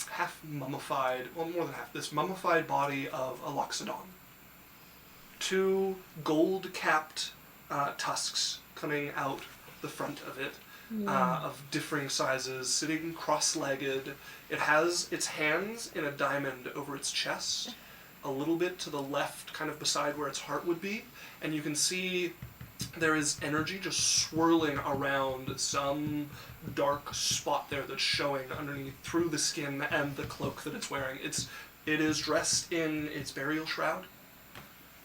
half-mummified, well, more than half, this mummified body of a loxodon. Two gold-capped tusks coming out the front of it, of differing sizes, sitting cross-legged. It has its hands in a diamond over its chest, a little bit to the left, kind of beside where its heart would be, and you can see there is energy just swirling around some dark spot there that's showing underneath through the skin and the cloak that it's wearing. It is dressed in its burial shroud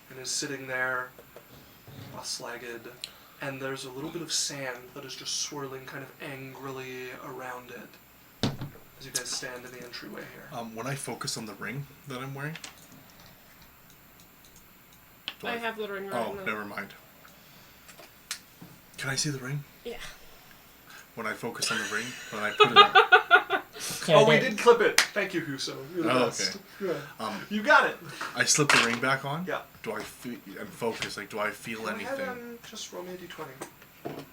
and is sitting there cross-legged, and there's a little bit of sand that is just swirling kind of angrily around it as you guys stand in the entryway here. When I focus on the ring that I'm wearing... I have the ring right Oh, now. never mind. Can I see the ring? Yeah. When I focus on the ring, when I put it on... Yeah, Oh, we that- did clip it. Thank you, Huso. You're the Oh, best. okay. Yeah. You got it. I slip the ring back on? Yeah. Do I feel... And focus, like, do I feel Go ahead anything? and just roll me a d20.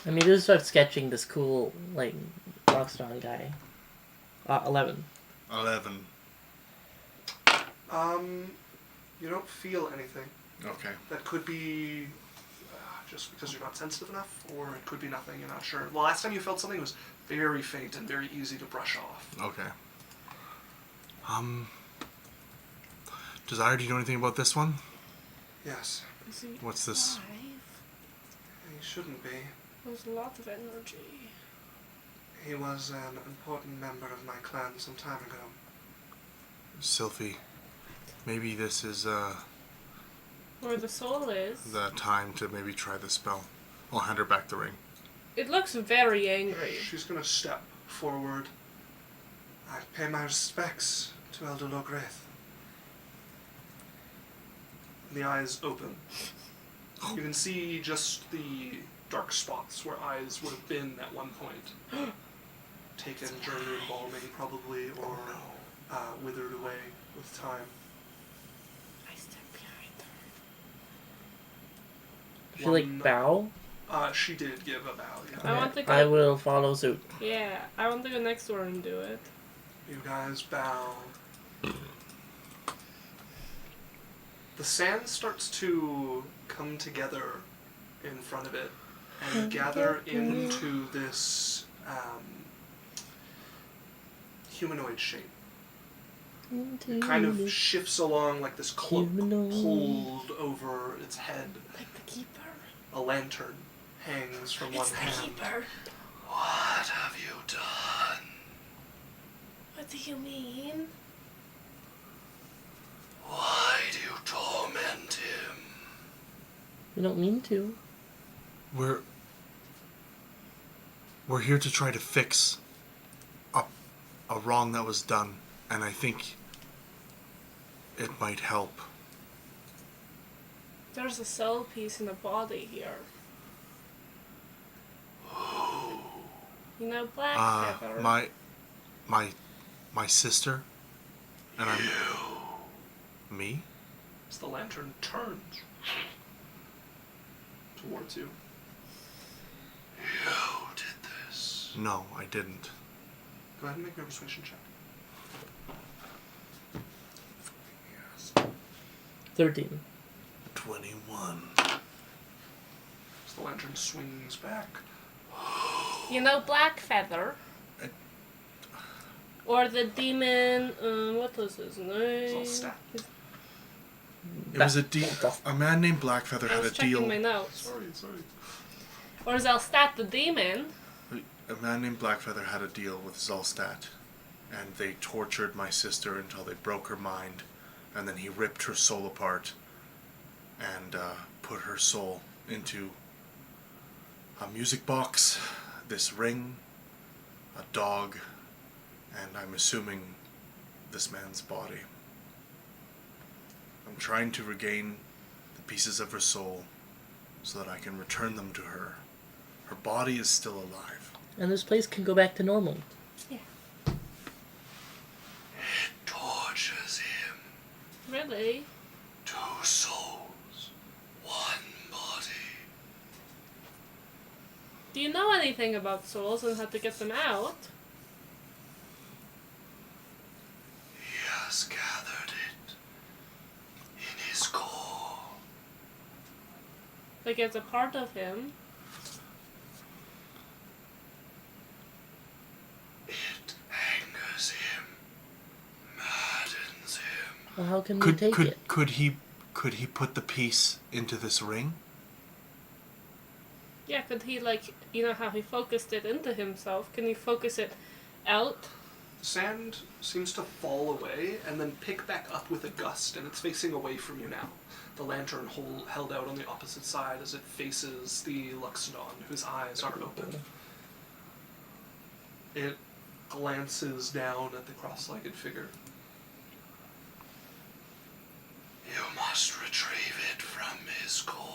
I mean, just start sketching this cool, like, rockstrong guy. 11. 11. You don't feel anything. Okay. That could be just because you're not sensitive enough, or it could be nothing, you're not sure. The last time you felt something was very faint and very easy to brush off. Okay. Desire, do you know anything about this one? Yes, Is he What's this? alive? he shouldn't be. There's a lot of energy. He was an important member of my clan some time ago. Sylphie, maybe this is Where the soul is. the time to maybe try the spell. I'll hand her back the ring. It looks very angry. She's gonna step forward. I pay my respects to Elder Logreth. The eyes open. You can see just the dark spots where eyes would have been at one point. Taken during the embalming, probably, or withered away with time. I step behind her. She, like, bow? She did give a bow, yeah. I want to go. I will follow suit. Yeah, I want to go next door and do it. You guys bow. The sand starts to come together in front of it and gather into this humanoid shape. It kind of shifts along like this cloak pulled over its head. Like the keeper. A lantern hangs from one It's the hand. keeper. What have you done? What do you mean? Why do you torment him? You don't mean to. We're here to try to fix a wrong that was done, and I think it might help. There's a cell piece in the body here. You know, Blackfeather. My sister, and I'm me. As the lantern turns towards you. You did this. No, I didn't. Go ahead and make me a persuasion check. 13. 21. As the lantern swings back. You know, Blackfeather. Or the demon. What was his name? It's all stat. It was a man named Blackfeather I had was a checking deal. my notes. Sorry. Or Zelstat the demon. A man named Blackfeather had a deal with Zolstat, and they tortured my sister until they broke her mind, and then he ripped her soul apart and put her soul into a music box, this ring, a dog, and I'm assuming this man's body. I'm trying to regain the pieces of her soul so that I can return them to her. Her body is still alive. And this place can go back to normal. Yeah. It tortures him. Really? 2 souls, 1 body. Do you know anything about souls and how to get them out? He has gathered it in his core. Like it's a part of him. It angers him, maddens him. Well, how can we take it? Could he put the piece into this ring? Yeah, could he, like, you know how he focused it into himself? Can he focus it out? Sand seems to fall away and then pick back up with a gust, and it's facing away from you now. The lantern held out on the opposite side as it faces the Luxodon, whose eyes are open. It glances down at the cross-legged figure. You must retrieve it from his core.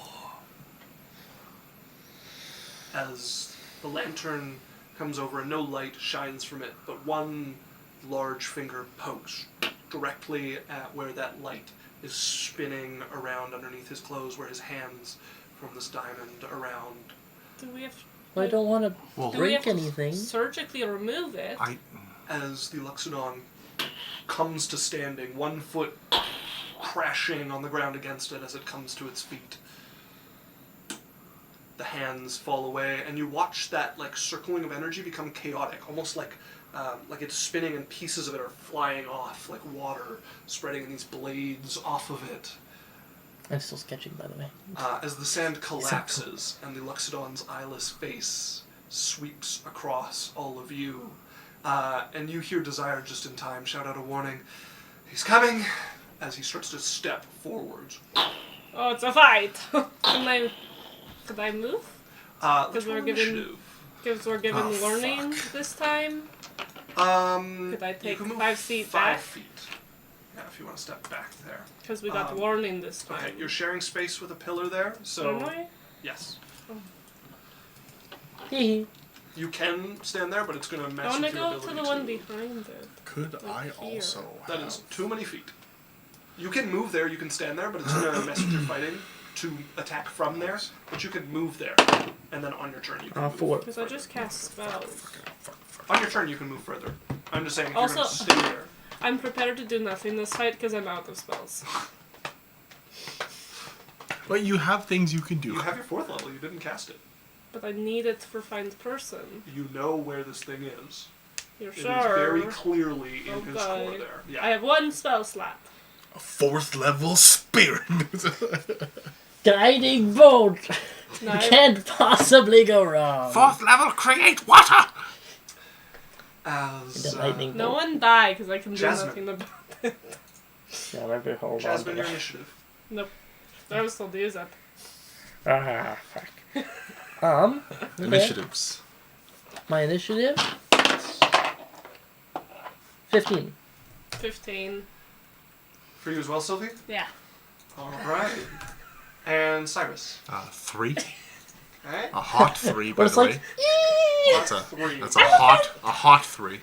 As the lantern comes over and no light shines from it, but one large finger pokes directly at where that light is spinning around underneath his clothes, where his hands from this diamond around. Do we have Well, I don't want to Well, do we have break to anything. surgically remove it? As the Luxodon comes to standing, one foot crashing on the ground against it as it comes to its feet. The hands fall away, and you watch that like circling of energy become chaotic, almost like it's spinning and pieces of it are flying off, like water spreading in these blades off of it. I'm still sketching, by the way. As the sand collapses and the Luxodon's eyeless face sweeps across all of you, and you hear Desire just in time shout out a warning, "He's coming!" as he starts to step forwards. Oh, it's a fight! Could I move? Let's we're roll given- initiative. Because we're given Oh, warning this time. Could I take you can move 5 feet 5 back? feet. Yeah, if you want to step back there. Because we got Um, warning this time. Okay, you're sharing space with a pillar there, so Am I? yes, Hee you can stand there, but it's going to I mess want to with your go ability to the one behind it. Could I here. also That have... is too many feet. You can move there, you can stand there, but it's going to mess with your fighting to attack from there. But you can move there, and then on your turn you can move. 4. Because I just cast spells. On your turn you can move further. I'm just saying if you're going to Also- stay there. I'm prepared to do nothing this fight because I'm out of spells. But you have things you can do. You have your 4th level. You didn't cast it. But I need it for find person. You know where this thing is. You're It sure? is very clearly in his Okay. core there. Yeah. I have 1 spell slot. A 4th level spirit. Guiding bolt. No, Can't possibly go wrong. 4th level, create water. As The lightning no bolt. one die because I can do Jasmine. nothing about it. Yeah, maybe hold Jasmine, on. your initiative. Nope. I was told to use that. Ah, fuck. Okay. Initiatives. My initiative. 15. 15. For you as well, Sylvie? Yeah. Alright. And Cyrus. 3. Okay. A hot 3, by But it's the like, way. That's a 3. hot 3.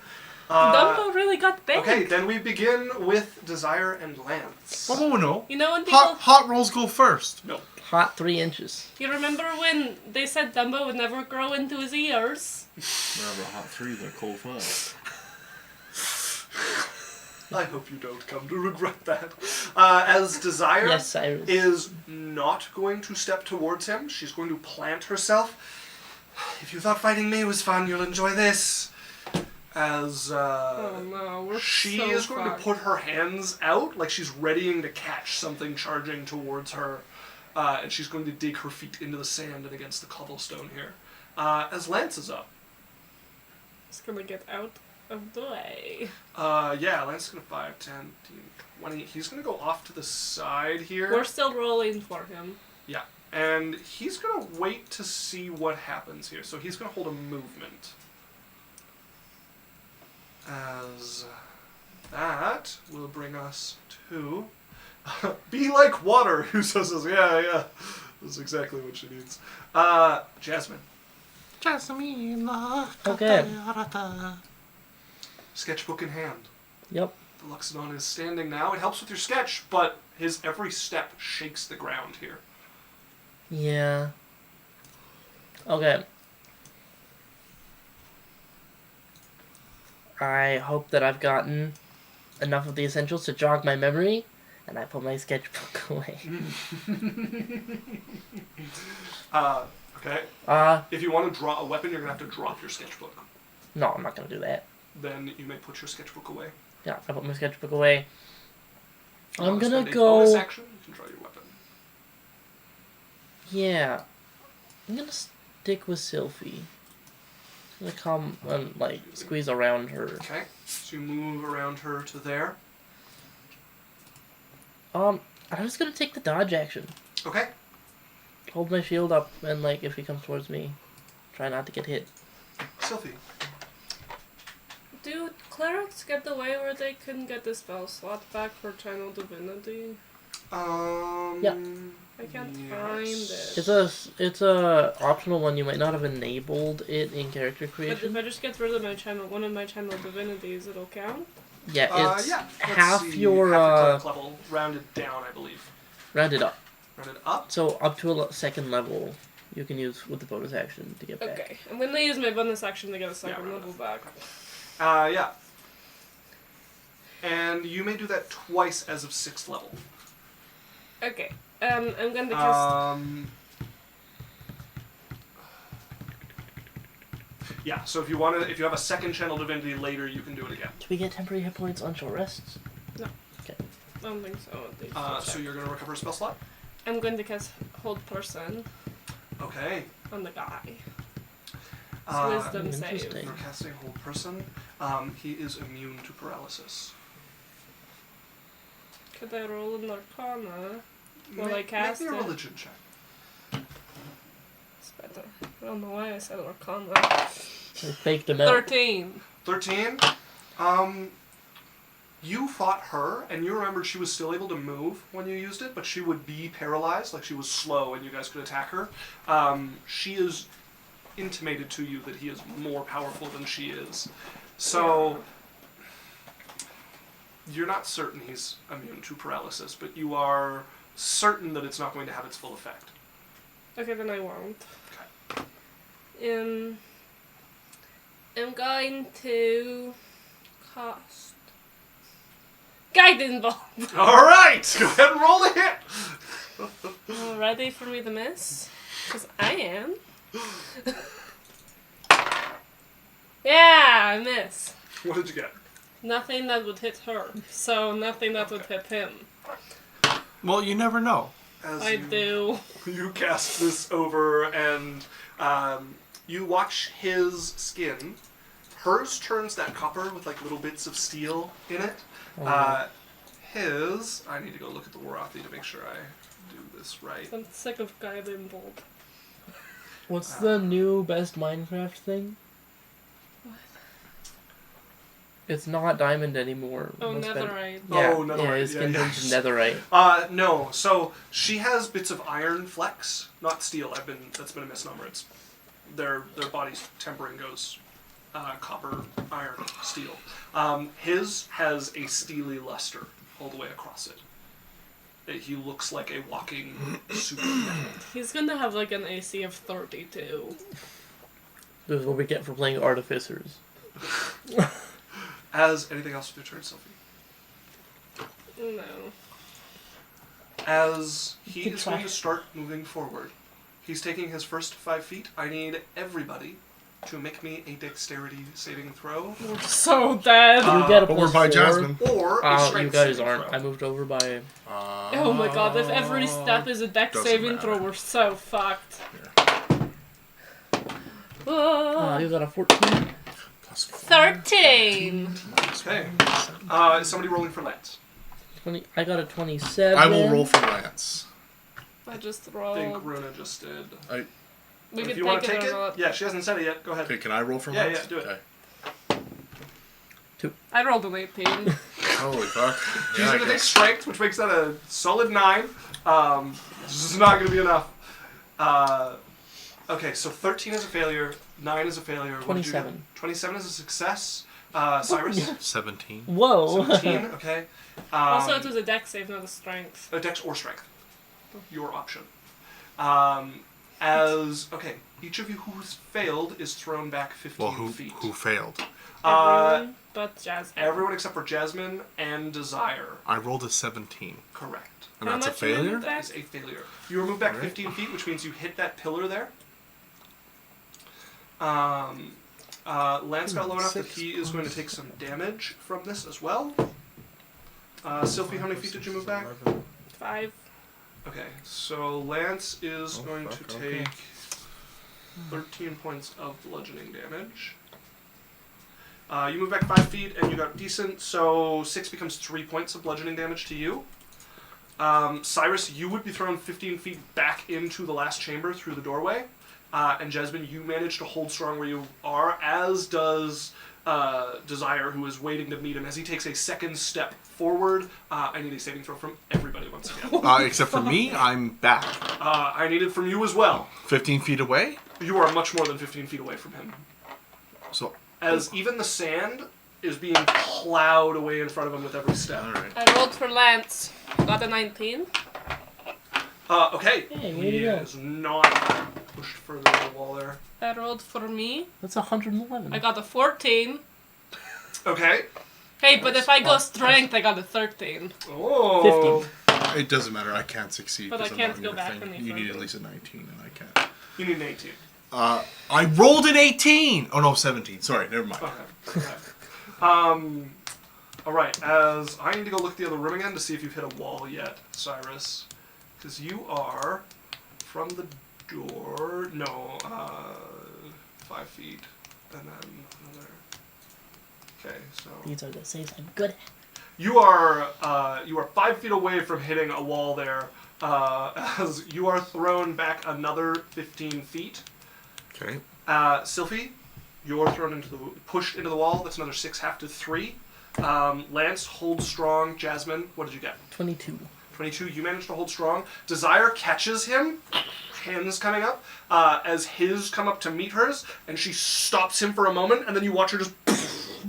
Dumbo really got big. Okay, then we begin with Desire and Lance. Oh no. You know when people... Hot rolls go first. No. hot 3 inches. You remember when they said Dumbo would never grow into his ears? Remember, hot 3s are cold 5. I hope you don't come to regret that. As Desire Yes, Cyrus. is not going to step towards him, she's going to plant herself. If you thought fighting me was fun, you'll enjoy this. As Oh no, we're she so is going to fucked. put her hands out like she's readying to catch something charging towards her. And she's going to dig her feet into the sand and against the cobblestone here. As Lance is up. It's gonna get out of the way. Yeah, Lance is going to 5, 10, 15, 20. He's going to go off to the side here. We're still rolling for him. Yeah. And he's going to wait to see what happens here. So he's going to hold a movement. As that will bring us to be like water. Who says this? Yeah. That's exactly what she needs. Jasmine. Jasmine. Okay. Sketchbook in hand. Yep. The Luxodon is standing now. It helps with your sketch, but his every step shakes the ground here. Yeah. Okay. I hope that I've gotten enough of the essentials to jog my memory, and I put my sketchbook away. Okay. If you want to draw a weapon, you're going to have to drop your sketchbook. No, I'm not gonna do that. Then you may put your sketchbook away. Yeah, I put my sketchbook away. You I'm wanna gonna spend a bonus go. action, you can draw your weapon. Yeah. I'm gonna stick with Sylphie. I'm gonna come and, like, squeeze around her. Okay. So you move around her to there. I'm just gonna take the dodge action. Okay. Hold my shield up, and, like, if he comes towards me, try not to get hit. Sophie. Do clerics get the way where they couldn't get the spell slot back for Channel Divinity? Yeah. I can't Yes. find it. It's a optional one. You might not have enabled it in character But if creation. I just get rid of one of my Channel Divinities, it'll count? Yeah, it's Yeah. Let's half see, your half the cleric level, rounded down, I believe. rounded up. Rounded up. So up to a second level, you can use with the bonus action to get back. Okay. I'm gonna use my bonus action to get a second right. level back. Yeah. And you may do that twice as of 6th level. Okay. I'm gonna cast... Yeah, so if you have a second channel divinity later, you can do it again. Do we get temporary hit points on short rests? I don't think so, at least. So you're going to recover a spell slot? I'm going to cast Hold Person Okay. on the guy. Uh, Wisdom save. interesting. For casting Hold Person, he is immune to paralysis. Could I roll an Arcana? Well, I Make cast me a it. religion check. It's better. I don't know why I said Arcana. They faked them out. 13. 13. You fought her, and you remembered she was still able to move when you used it, but she would be paralyzed, like she was slow, and you guys could attack her. She is intimated to you that he is more powerful than she is. So, you're not certain he's immune to paralysis, but you are certain that it's not going to have its full effect. Okay, then I won't. Okay. I'm going to cast Guidance Bolt. Alright! Go ahead and roll the hit! Ready for me to miss? Because I am. Yeah, I miss. What did you get? Nothing that would hit her, so nothing that would hit him. Well, you never know. As I do. You cast this over, and you watch his skin. Hers turns that copper with like little bits of steel in it. His, I need to go look at the Warathi to make sure I do this right. I'm sick of Guiding Bolt. What's the new best Minecraft thing? What? It's not diamond anymore. Oh, What's been- netherite. Yeah, Oh, netherite, yeah, his skin yeah, turns to yeah. netherite. No. So she has bits of iron flecks, not steel. That's been a misnomer. It's their body's tempering goes copper, iron, steel. His has a steely luster all the way across it. He looks like a walking super metal. He's gonna have like an AC of 32. This is what we get for playing artificers. As anything else with your turn, Sophie? No. As he Good is going try. to start moving forward, he's taking his first 5 feet. I need everybody to make me a dexterity saving throw, We're so dead. You get a But we're plus by 4. Jasmine. or a strength You guys saving aren't. throw. I moved over by... Oh my god, if every step is a dex doesn't saving matter. throw, we're so fucked. You got a 14. Plus 4. 13! Okay. Is somebody rolling for Lance? 20. I got a 27. I will roll for Lance. I just I think rolled. Runa just did. We If can you want to take take it or it, not. yeah, she hasn't said it yet. Go ahead. Okay, can I roll for Yeah, Lance? yeah, do it. Okay. I rolled an 18. Holy fuck. She's Yeah, I going to take guess. strength, which makes that a solid 9. This is not going to be enough. Okay, so 13 is a failure, 9 is a failure. What did you get? 27. 27 is a success. Cyrus? 17. Whoa. 17, okay. Also, it was a dex save, not a strength. A dex or strength. Your option. Okay, each of you who's failed is thrown back 15 Well, feet. who failed? Everyone but Jasmine. Everyone except for Jasmine and Desire. I rolled a 17. Correct. And How that's a much you moved failure? back? That is a failure. You were moved back Alright. 15 feet, which means you hit that pillar there. Lance got low enough that he is going to take some damage from this as well. Sylphie, how many feet did you move back? 5. Okay, so Lance is Oh, going to fuck, okay. take 13 points of bludgeoning damage. You move back 5 feet and you got decent, so 6 becomes 3 points of bludgeoning damage to you. Cyrus, you would be thrown 15 feet back into the last chamber through the doorway. And Jasmine, you manage to hold strong where you are, as does Desire, who is waiting to meet him. As he takes a second step forward, I need a saving throw from everybody once again. Except for me, I'm back. I need it from you as well. 15 feet away? You are much more than 15 feet away from him. So, As even the sand is being plowed away in front of him with every step. alright. I rolled for Lance. Got a 19. Okay. Hey, way to He go. is not pushed further in the wall there. I rolled for me. That's 111. I got a 14. Okay. Hey, but if I go strength, I got a 13. Oh. 15. It doesn't matter. I can't succeed. But 'cause I I'm can't not go in your back thing. any You need further. at least a 19, and I can't. You need an 18. I rolled an 18! Oh no, 17. Sorry, never mind. Okay. Alright, as I need to go look at the other room again to see if you've hit a wall yet, Cyrus. Because you are from the door. No, 5 feet. And then another. Okay, so. These are the saves I'm good at. You are 5 feet away from hitting a wall there, as you are thrown back another 15 feet. Okay. Sylphie, you're thrown pushed into the wall. That's another 6, half to 3. Lance, hold strong. Jasmine, what did you get? 22. 22. You managed to hold strong. Desire catches him, hands coming up, as his come up to meet hers, and she stops him for a moment, and then you watch her just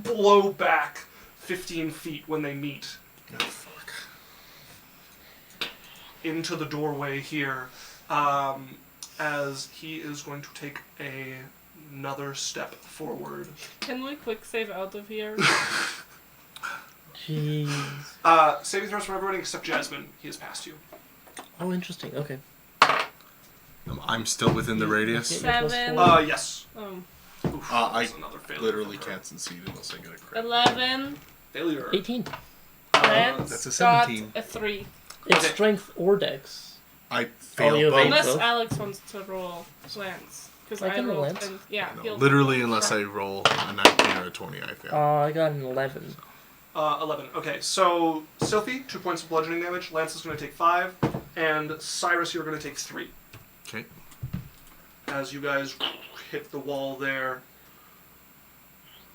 blow back 15 feet when they meet. Oh, fuck. Into the doorway here, as he is going to take another step forward. Can we quick save out of here? Jeez. Saving throws from everybody except Jasmine. He has passed you. Oh, interesting. Okay. I'm still within the radius. Okay. 7. Yes. Oof, I that's another failure literally from her. can't succeed unless I get a crit. 11. Failure. 18. Lance that's a got 17. a 3. It's Okay. strength or dex. I failed you both. evade Unless both? Alex wants to roll Lance. Because I I can roll rolled. Lance. And, yeah, No, he'll- literally, unless I roll a 19 or a 20, I fail. I got an 11. 11. Okay, so Sophie, 2 points of bludgeoning damage. Lance is going to take 5, and Cyrus, you're going to take 3. Okay. As you guys hit the wall there.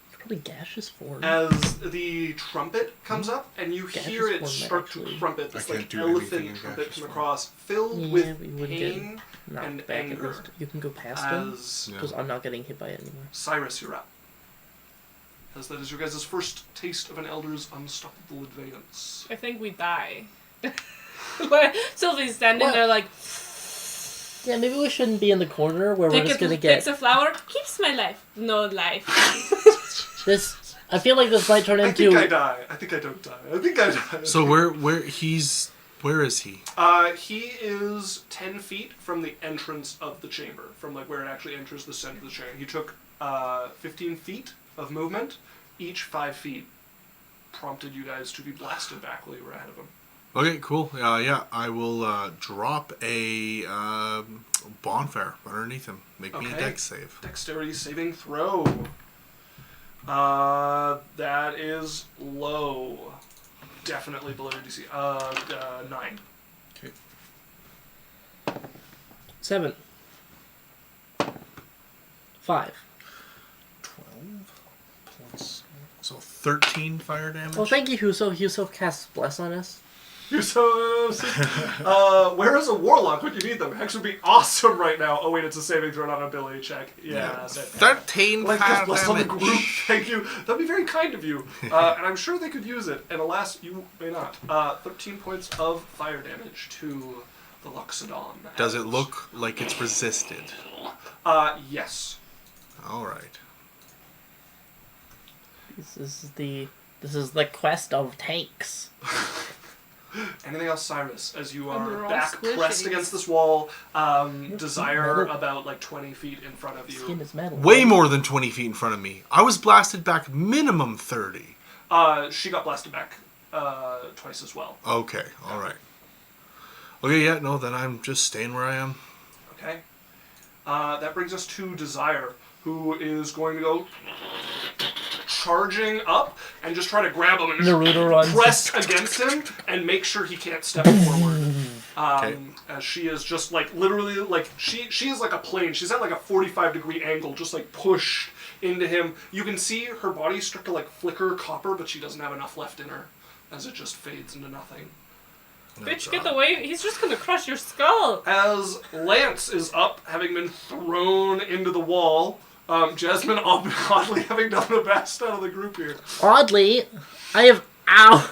It's probably gaseous form. As the trumpet comes up, and you Gaseous hear it form, start to actually. trumpet, this I can't like do anything elephant in trumpet gaseous come form. across, filled Yeah, with we would pain Not and back anger. at least. You can go past him. as Yeah. Because I'm not getting hit by it anymore. Cyrus, you're up. As that is your guys' first taste of an elder's unstoppable advance. I think we die. Where Sylvie's standing What? there like, Yeah, maybe we shouldn't be in the corner where we're just gonna takes get a flower, keeps my life. No life. this. I feel like this might turn I into. think I die. I think I don't die. I think I die. So where is he? He is 10 feet from the entrance of the chamber, from like where it actually enters the center of the chamber. He took 15 feet of movement. Each 5 feet prompted you guys to be blasted back while you were ahead of him. Okay, cool. Yeah, I will drop a bonfire underneath him. Make me a Okay. dex save. Dexterity saving throw. That is low. Definitely below your DC. 9. Okay. 7. 5. 12 plus... So 13 fire damage? Well, thank you, Huso. Huso casts Bless on us. You're so... where is a warlock when you need them? Hex would be awesome right now. Oh wait, it's a saving throw, not an ability check. Yeah. That's it. 13 Like fire just bless on the damage. group. Thank you. That'd be very kind of you. And I'm sure they could use it. And alas, you may not. 13 points of fire damage to the Loxodon. Does it look like it's resisted? Yes. Alright. This is the quest of tanks. Anything else, Cyrus? As you And are they're all back squishy. pressed against this wall, Desire metal. about like 20 feet in front of Skin you. is metal. Way more than 20 feet in front of me. I was blasted back minimum 30. She got blasted back twice as well. Okay, alright. Okay, yeah, no, then I'm just staying where I am. Okay. That brings us to Desire, who is going to go charging up and just try to grab him and just Naruto runs. press against him and make sure he can't step forward. Okay. As she is just like literally like she is like a plane. She's at like a 45-degree angle, just like pushed into him. You can see her body start to like flicker copper, but she doesn't have enough left in her as it just fades into nothing. Bitch, get away. He's just gonna crush your skull. As Lance is up, having been thrown into the wall, Jasmine oddly having done the best out of the group here. Oddly, I have. Ow!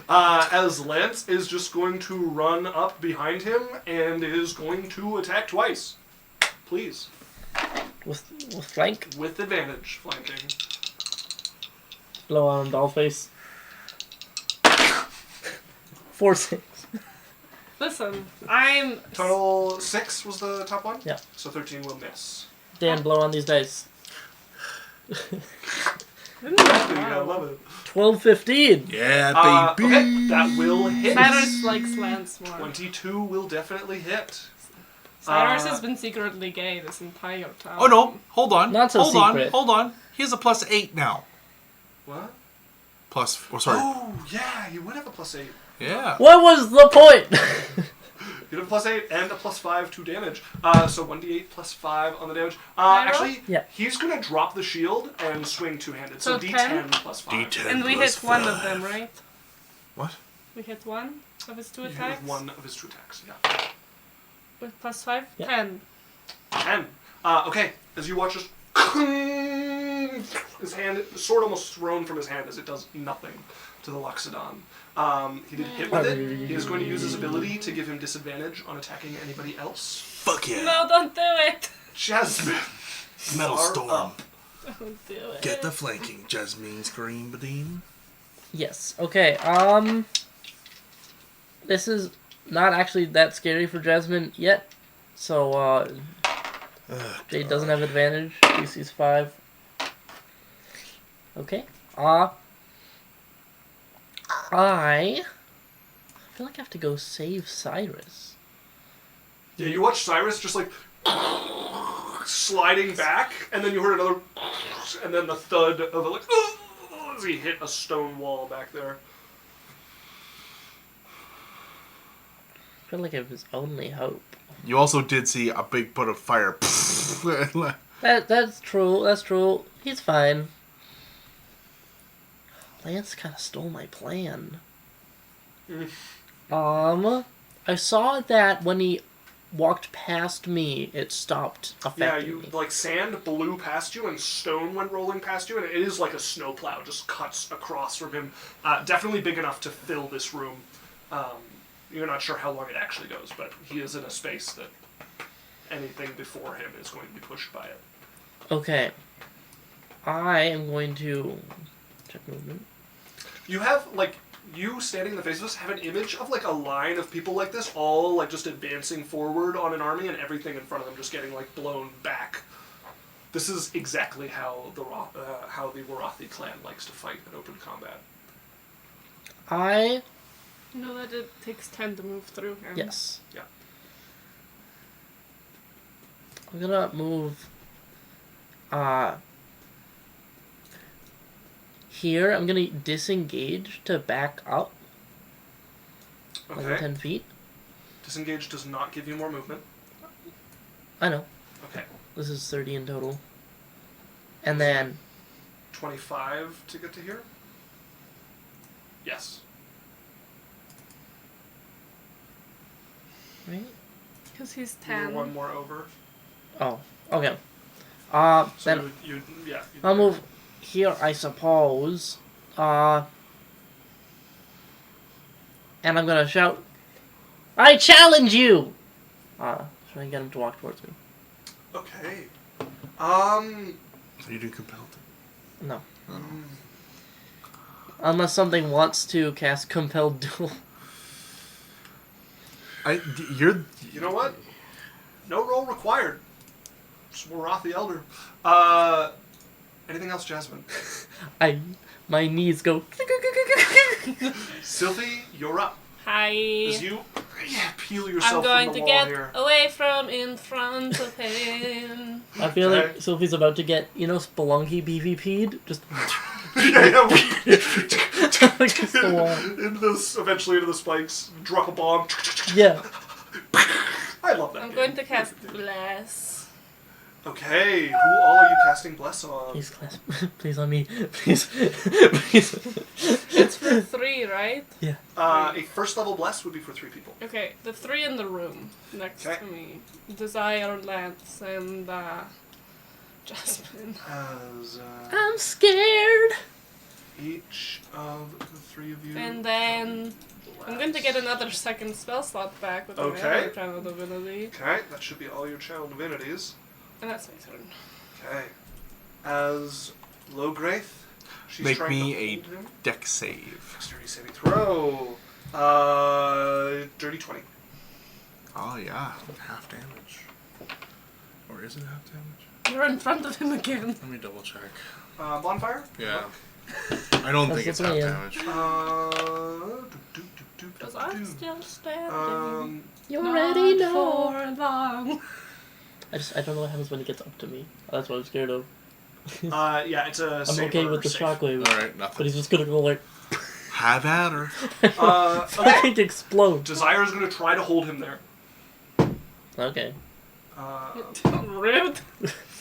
As Lance is just going to run up behind him and is going to attack twice. Please. With flank. With advantage, flanking. Blow on doll face. 4, 6. Listen, I'm. Total 6 was the top one? Yeah. So 13 will miss. Dan, blow on these dice. Yeah, I love it. 12, 15. Yeah, baby! Okay, that will hit. Cyrus likes Lance more. 22 will definitely hit. Cyrus has been secretly gay this entire time. Oh no, hold on. Not so hold secret. Hold on. He has a +8 now. What? Sorry. Oh, yeah, you would have a +8. Yeah. What was the point? You have a +8 and a +5 to damage. So 1d8 +5 on the damage. I roll? Actually, Yeah. he's going to drop the shield and swing two-handed. So So d10 10? +5. D10. And we plus hit one of 5. them, right? What? We hit one of his 2 You hit attacks. with one of his 2 attacks, yeah. With +5? Yeah. 10. 10. Okay, as you watch this, his hand, the sword almost thrown from his hand as it does nothing to the Loxodon. He did hit with it. He is going to use his ability to give him disadvantage on attacking anybody else. Fuck yeah. No, don't do it! Jasmine. Metal are Storm. up. Don't do it. Get the flanking, Jasmine Scream Badine. Yes. Okay. This is not actually that scary for Jasmine yet. So, Jade doesn't have advantage. DC's 5. Okay. I feel like I have to go save Cyrus. Yeah, you watch Cyrus just like sliding back, and then you heard another, and then the thud of it, like as he hit a stone wall back there. I feel like it was only hope. You also did see a big butt of fire. That's true. That's true. He's fine. Lance kind of stole my plan. I saw that when he walked past me, it stopped affecting me. Like sand blew past you and stone went rolling past you, and it is like a snowplow just cuts across from him. Definitely big enough to fill this room. You're not sure how long it actually goes, but he is in a space that anything before him is going to be pushed by it. Okay. I am going to check movement. You have, like, you standing in the face of this have an image of, like, a line of people like this, all, like, just advancing forward on an army, and everything in front of them just getting, like, blown back. This is exactly how the Warathi clan likes to fight in open combat. I... You know that it takes time to move through him. Yes. Yeah. I'm gonna move... Here, I'm gonna disengage to back up. Like Okay. 10 feet. Disengage does not give you more movement. I know. Okay. This is 30 in total. And then... 25 to get to here? Yes. Right? Because he's You're 10. one more over. Oh, okay. So Then you'd I'll move here, I suppose. And I'm gonna shout, I challenge you! Trying to get him to walk towards me. Okay. So you do compelled. No. Unless something wants to cast Compelled Duel. You're... You know what? No roll required. Just Warathi Elder. Anything else, Jasmine? My knees go... Sylvie, you're up. Hi. As you peel yourself I'm going from the to wall get here. away from in front of him. I feel Okay. like Sophie's about to get, Spelunky PvP'd. Just... against the wall. Eventually into the spikes, drop a bomb. Yeah. I love that I'm game. going to cast Bless. Okay, who all are you casting Bless on? Please, class. Please on me. Please. Please. It's for 3, right? Yeah. A first level Bless would be for 3 people. Okay, the 3 in the room next Okay. to me. Desire, Lance, and Jasmine. As I'm scared. each of the 3 of you. And then I'm going to get another second spell slot back with my Okay. other channel divinity. Okay, that should be all your channel divinities. And that's my turn. Okay. As Lowgraith, she's Make trying me to a hold him. deck save. Dexterity saving throw. Dirty 20. Oh yeah, half damage. Or is it half damage? You're in front of him again. Let me double check. Bonfire? Yeah. I don't think it's half That's damage. Because I'm still standing. You Not already know. for long. I don't know what happens when it gets up to me. That's what I'm scared of. Yeah, it's a I'm okay with the shockwave, Alright, but nothing. he's just gonna go like Have at her. Okay. to explode. Desire is going to try to hold him there. Okay. Rude.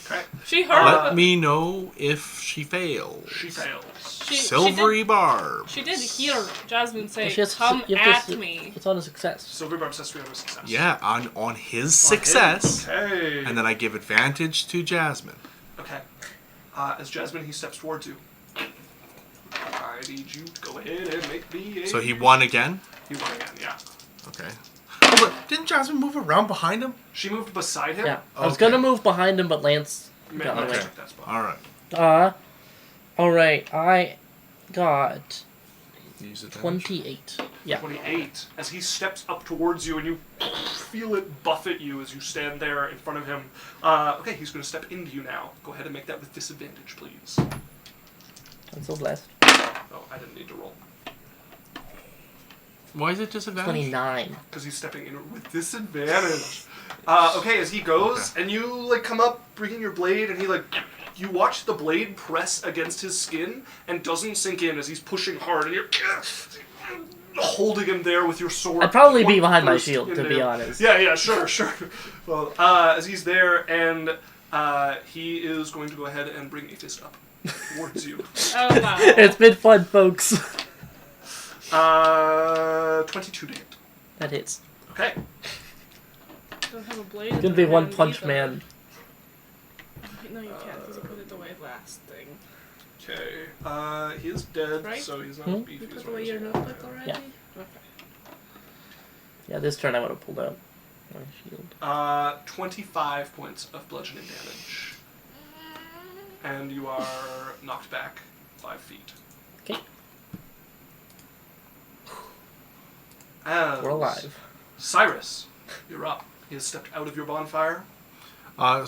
Okay. She heard Let it. me know if she fails. She fails. Silvery barb. She did hear Jasmine say, She has to- "Come you have to at s- me." It's on a success. Silver Barb says we have a success. Yeah, on his success. Okay. And then I give advantage to Jasmine. Okay. As Jasmine, he steps towards you. I need you to go ahead and make me a... So he won again? He won again, yeah. Okay. Oh, but didn't Jasmine move around behind him? She moved beside him. Yeah. I was Okay. gonna move behind him, but Lance got Lance away. took that spot. Alright. Alright. I got Use it. 28. Yeah. 28. As he steps up towards you and you feel it buffet you as you stand there in front of him. Okay, he's going to step into you now. Go ahead and make that with disadvantage, please. I'm so blessed. Oh, I didn't need to roll. Why is it disadvantage? 29. Because he's stepping in with disadvantage. Okay, as he goes, and you, like, come up, bringing your blade, and he, like, you watch the blade press against his skin, and doesn't sink in as he's pushing hard, and you're holding him there with your sword. I'd probably be point behind my first shield, to into be him. honest. Yeah, sure. Well, as he's there, and he is going to go ahead and bring a fist up towards you. Oh wow. It's been fun, folks. 22 to hit. That hits. Okay. Don't have a blade. It's in gonna be my One hand Punch either. Man. No, you can't, because you put it away last thing. Okay. He is dead, Right? so he's not Hmm? You beefy as put far away as your you notebook already? Yeah. Okay. Yeah, this turn I would have pulled out my shield. 25 points of bludgeoning damage. And you are knocked back 5 feet. Okay. As We're alive. Cyrus, you're up. He has stepped out of your bonfire. Yeah.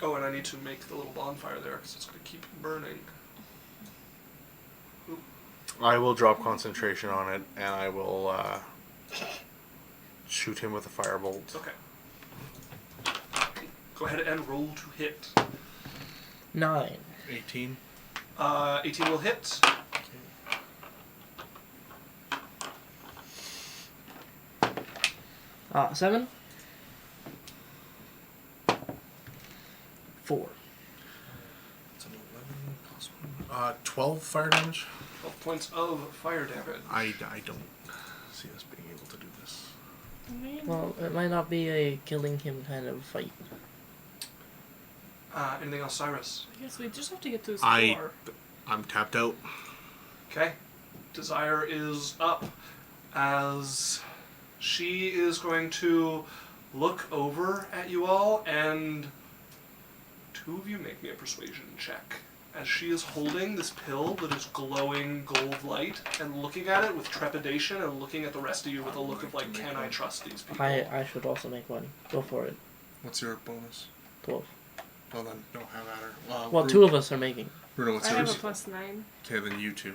Oh, and I need to make the little bonfire there because it's going to keep burning. I will drop concentration on it, and I will shoot him with a firebolt. Okay. Go ahead and roll to hit. 9. 18. 18 will hit. 7. 4. It's an 11 plus 1. 12 fire damage. 12 points of fire damage. I don't see us being able to do this. Well, it might not be a killing him kind of fight. Anything else, Cyrus? I guess we just have to get to his I- floor. I'm tapped out. Okay. Desire is up as she is going to look over at you all, and 2 of you make me a persuasion check. As she is holding this pill that is glowing gold light and looking at it with trepidation and looking at the rest of you with a look of like, can I trust these people? I should also make one. Go for it. What's your bonus? 12. Well then, don't have at her. Well, 2 of us are making. Bruno, what's I have a yours? +9. Okay, then you two.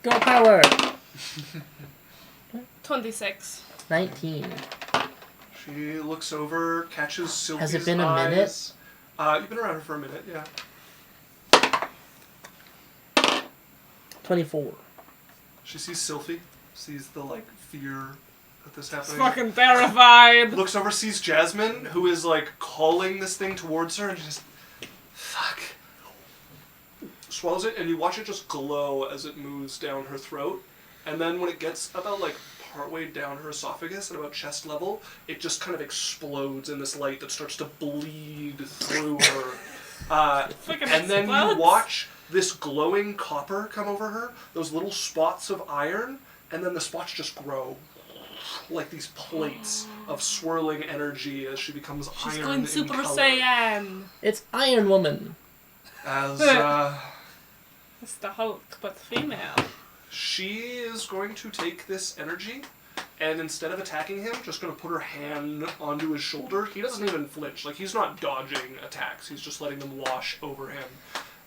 Go power! 26. 19. She looks over, catches Sylvie's Has it been a minute? eyes. You've been around her for a minute, yeah. 24. She sees Sylphie, sees the like fear that this It's happening. fucking terrified. Looks over, sees Jasmine, who is like calling this thing towards her, and she just fuck. Swallows it, and you watch it just glow as it moves down her throat, and then when it gets about like partway down her esophagus at about chest level, it just kind of explodes in this light that starts to bleed through her. Fucking And then you explodes. watch this glowing copper come over her, those little spots of iron, and then the spots just grow like these plates of swirling energy as she becomes She's iron going in Super color. Saiyan. It's Iron Woman. As It's the Hulk, but female. she is going to take this energy, and instead of attacking him, just going to put her hand onto his shoulder. He doesn't even flinch. Like, he's not dodging attacks. He's just letting them wash over him.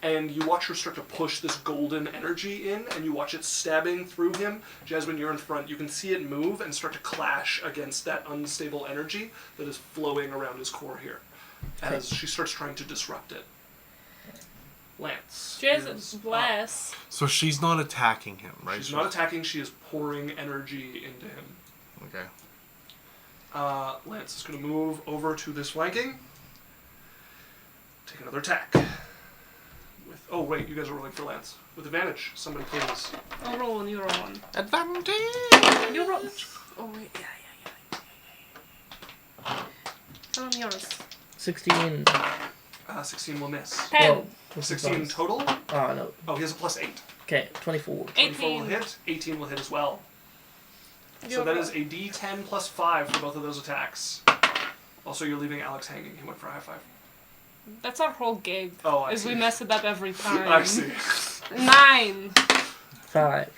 And you watch her start to push this golden energy in, and you watch it stabbing through him. Jasmine, you're in front. You can see it move and start to clash against that unstable energy that is flowing around his core here, as she starts trying to disrupt it. Lance. Jesus is up. bless. So she's not attacking him, right? She's not attacking, she is pouring energy into him. Okay. Lance is going to move over to this flanking. Take another attack. With Oh, wait, you guys are rolling for Lance. With advantage. Somebody please. I'll roll one, you roll one. Advantage! You roll. Oh, wait, yeah. Tell me yours. 16. 16 will miss. 10. Well, what's the 16 bonus? total? Oh, no. Oh, he has a +8. Okay, 24. 24 will 18. hit. 18 will hit as well. You So that roll. is a D10 +5 for both of those attacks. Also, you're leaving Alex hanging. He went for a high five. That's our whole gig. Oh, I is see. we mess it up every time. I see. 9. 5.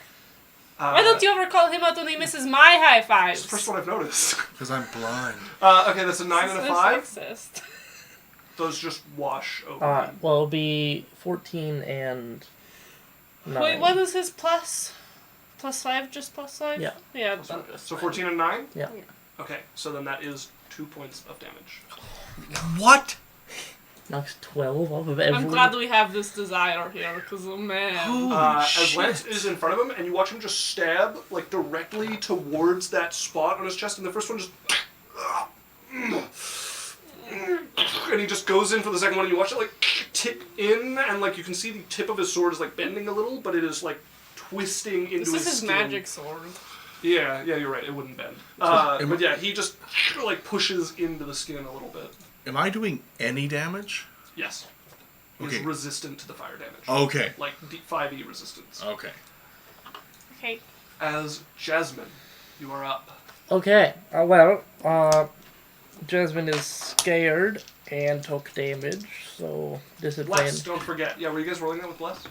Why don't you ever call him out when he misses my high fives? It's the first one I've noticed. Because I'm blind. Okay, that's a 9 and a 5. Those just wash over. Well, it'll be 14 and 9. Wait, what is his plus? Plus 5, just plus 5? Yeah. Yeah, then just So 14 and 9? Yeah. Okay, so then that is 2 points of damage. What? Knocks 12 off of every... I'm glad we have this desire here, because, oh man. As Lance is in front of him, and you watch him just stab, like, directly towards that spot on his chest, and the first one just... And he just goes in for the second one, and you watch it, like, tip in, and, like, you can see the tip of his sword is, like, bending a little, but it is, like, twisting into This is his skin. magic sword. Yeah, you're right, it wouldn't bend. But yeah, he just, like, pushes into the skin a little bit. Am I doing any damage? Yes. He's Okay. resistant to the fire damage. Okay. Like, 5e resistance. Okay. Okay. As Jasmine, you are up. Okay, Jasmine is scared and took damage, so Bless, disadvantage. don't forget. Yeah, were you guys rolling that with Bless?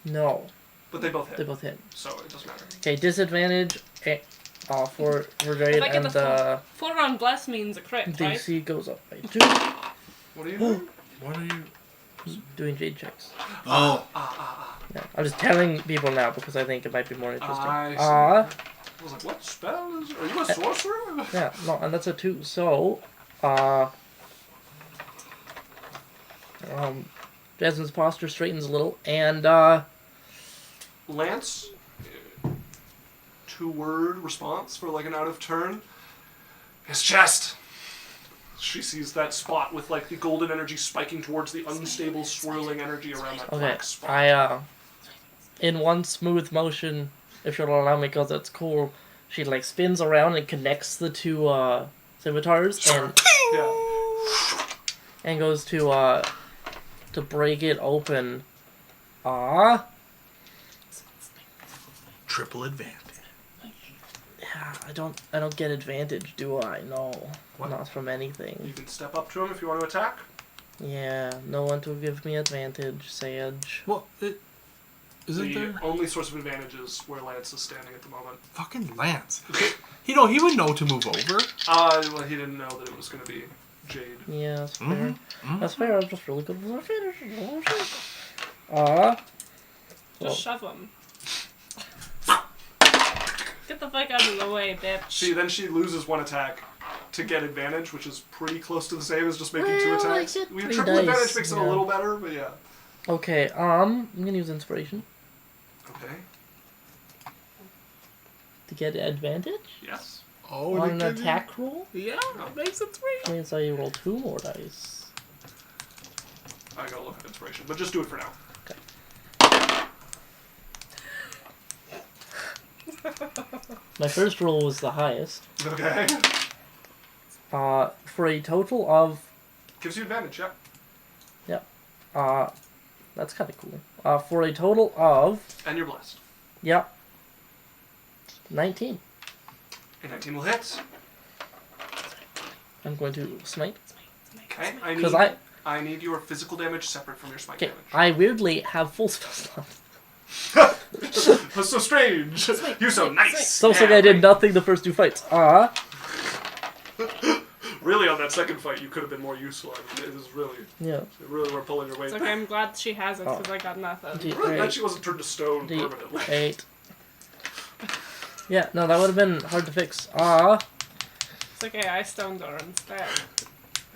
No, But they both they hit, both hit. so it doesn't matter. Okay, disadvantage for Jade, If I get and the 4 on bless means a crit, right? DC goes up by 2. What are you doing? What are you... Doing Jade checks. Oh. Yeah, I'm just telling people now because I think it might be more interesting. I see. Uh, I was like, what spell is... Are you a sorcerer? yeah, no, and that's a 2, so, Jasmine's posture straightens a little, and, Lance, 2-word response for, like, an out of turn. His chest! She sees that spot with, like, the golden energy spiking towards the unstable, swirling energy around that okay, black spot. in one smooth motion, if you'll allow me, because that's cool, she, like, spins around and connects the 2, scimitars, and, Yeah. and goes to break it open. Triple advantage. Yeah, I don't get advantage, do I? No. What? Not from anything. You can step up to him if you want to attack. Yeah, no one to give me advantage, Sage. Well, isn't The there... only source of advantage is where Lance is standing at the moment. Fucking Lance. He would know to move over. Well, he didn't know that it was going to be Jade. Yeah, that's fair. Mm-hmm. That's fair, I'm just really good with my finish. Just shove him. Get the fuck out of the way, bitch. Then she loses 1 attack to get advantage, which is pretty close to the same as just making 2 Well, I attacks. get We 3 triple dice, advantage makes it a yeah. little better, but yeah. Okay, I'm gonna use inspiration Okay. to get advantage Yes. Oh, on an attack roll. Yeah, that makes it 3. Means I roll 2 more dice. I gotta look at inspiration, but just do it for now. My first roll was the highest. Okay. For a total of Gives you advantage, yeah. that's kind of cool. For a total of And you're blessed. 19. A 19 will hit. I'm going to smite Okay. because I need your physical damage separate from your smite okay. damage. I weirdly have full spell slot. That's so strange. You're so nice. So it's like I did nothing the first 2 fights. Really, on that second fight, you could have been more useful. I mean, it was really, Yeah. you really were pulling your weight. It's okay, I'm glad she has it, because I got nothing. I'm really glad she wasn't turned to stone D8. permanently. 8. Yeah, no, that would have been hard to fix. It's okay, I stoned her instead.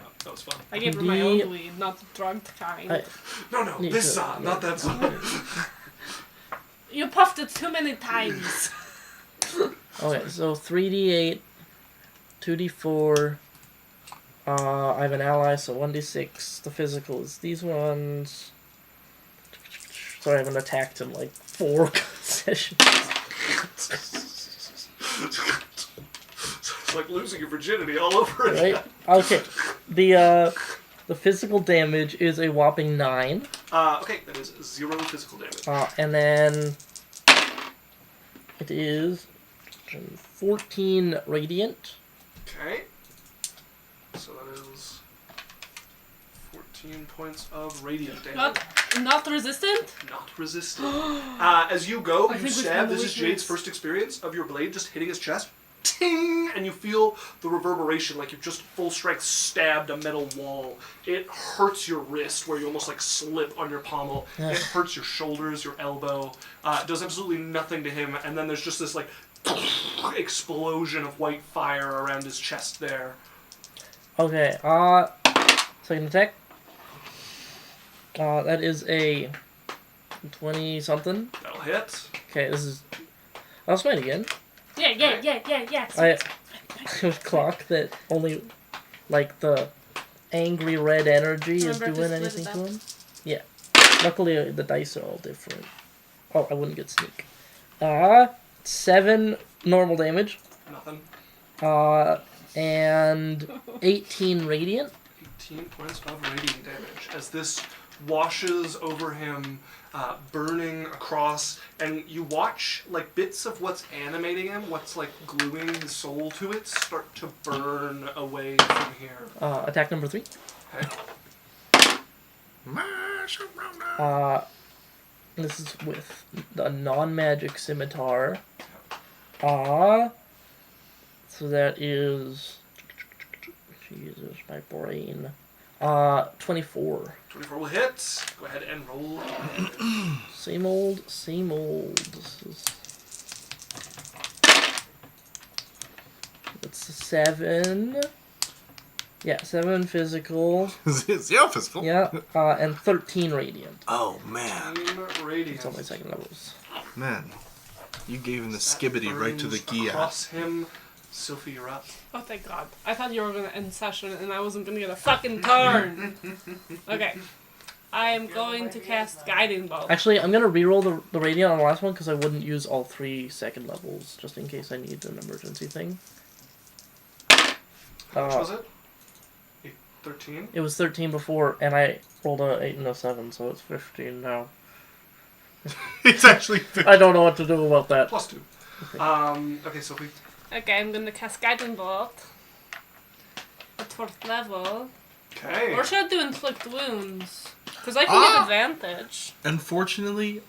Oh, that was fun. I gave her my own weed, not the drugged kind. No, Need this to- song, not that song. You puffed it too many times. Okay, so 3d8, 2d4. I have an ally, so 1d6. The physical is these ones. So I haven't attacked in like 4 sessions. It's like losing your virginity all over again. Right? Okay. The physical damage is a whopping 9. Okay, that is 0 physical damage. And then it is 14 radiant. Okay. So that is 14 15 points of radiant damage. Not resistant? Not resistant. As you go, I you think we stab. found the This is weakness. Jade's first experience of your blade just hitting his chest. Ting! And you feel the reverberation like you've just full strength stabbed a metal wall. It hurts your wrist where you almost like slip on your pommel. Yeah. It hurts your shoulders, your elbow. It does absolutely nothing to him. And then there's just this like explosion of white fire around his chest there. Okay, second attack. That is a 20-something. That'll hit. Okay, this is... I'll smite again. Yeah. I have clock that only, like, the angry red energy is Remember to doing split anything it to up. him. Yeah. Luckily, the dice are all different. Oh, I wouldn't get sneak. 7 normal damage. Nothing. And 18 radiant. 18 points of radiant damage as this washes over him, burning across, and you watch like bits of what's animating him, what's like gluing his soul to it, start to burn away from here. Attack number 3. Okay. This is with a non-magic scimitar. So that is... Jesus, my brain. 24. 24 will hit. Go ahead and roll damage. Same old. This is... That's a 7. Yeah, 7 physical. Yeah, physical. Yeah, and 13 radiant. Oh, man. 13 radiant. It's on my second levels. Man. You gave him the That skibbity right to the burns Gia. across him. Sylphie, you're up. Oh, thank God. I thought you were going to end session and I wasn't going to get a fucking turn. Okay. I am going to cast Guiding Bolt. Actually, I'm gonna reroll the radiant on the last one because I wouldn't use all 3 second levels just in case I need an emergency thing. How much was it? 13? It was 13 before, and I rolled a 8 and a 7, so it's 15 now. It's actually 50. I don't know what to do about that. Plus 2. Okay. Okay, Sylphie. Okay, I'm going to cast Guiding Bolt. At 4th level. Okay. Or should I do Inflict Wounds? Because I can get advantage. Unfortunately,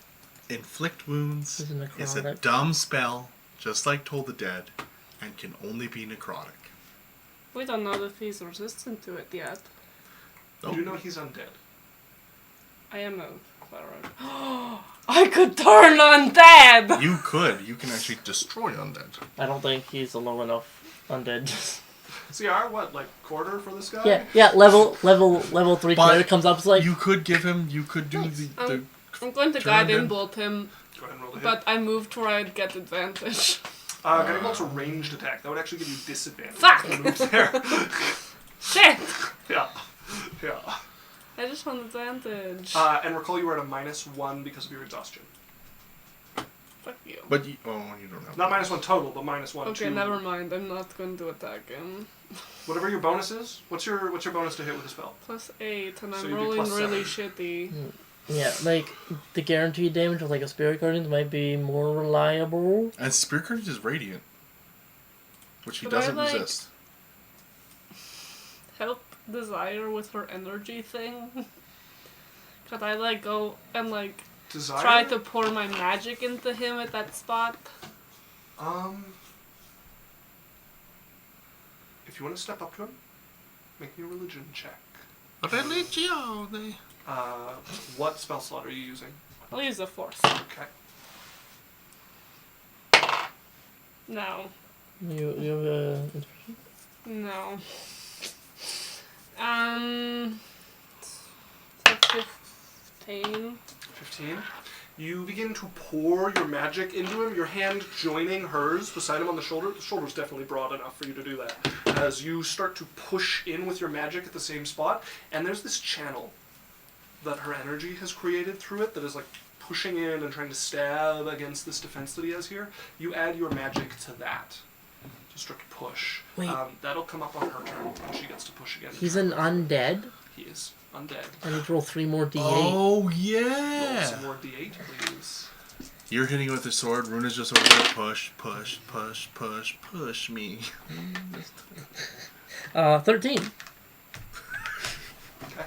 Inflict Wounds Is it is a necrotic? dumb spell, just like Toll the Dead, and can only be necrotic. We don't know if he's resistant to it yet. You do know he's undead. I am a cleric. I could turn undead! You could. You can actually destroy undead. I don't think he's a low enough undead. CR, what, like quarter for this guy? yeah, level 3 But cleric comes up, it's like... You could give him. You could do Nice. the I'm going to Turn Guiding him. Bolt him, Go ahead and roll the hit. but I moved where I'd get advantage. Guiding Bolt's a ranged attack. That would actually give you disadvantage. Fuck! if you moved there. Shit! Yeah. Yeah. I just want advantage. And recall you were at a -1 because of your exhaustion. Fuck you. But you don't have. Not -1 total, but -1. Okay, to never mind. I'm not going to attack him. whatever your bonus is. What's your bonus to hit with a spell? Plus 8, and So I'm you'd be rolling plus really 7. shitty. Yeah, like, the guaranteed damage of, like, a Spirit Guardian might be more reliable. And Spirit Courage is radiant, which he But I doesn't like- resist. Help Desire with her energy thing. Could I, like, go and, like, Desire. try to pour my magic into him at that spot? If you want to step up to him, make me a religion check. Religione. What spell slot are you using? I'll use the 4th. Okay. No. You have a... No. So 15. 15. You begin to pour your magic into him, your hand joining hers beside him on the shoulder. The shoulder's definitely broad enough for you to do that. As you start to push in with your magic at the same spot, and there's this channel that her energy has created through it that is like pushing in and trying to stab against this defense that he has here. You add your magic to that to start to push. Wait. That'll come up on her turn when she gets to push again. He's an undead? He is undead. I need to roll 3 more d8. Oh Roll yeah. some more d8, please. You're hitting with the sword. Runa's just over there. Push, push, push, push, push me. 13. Okay.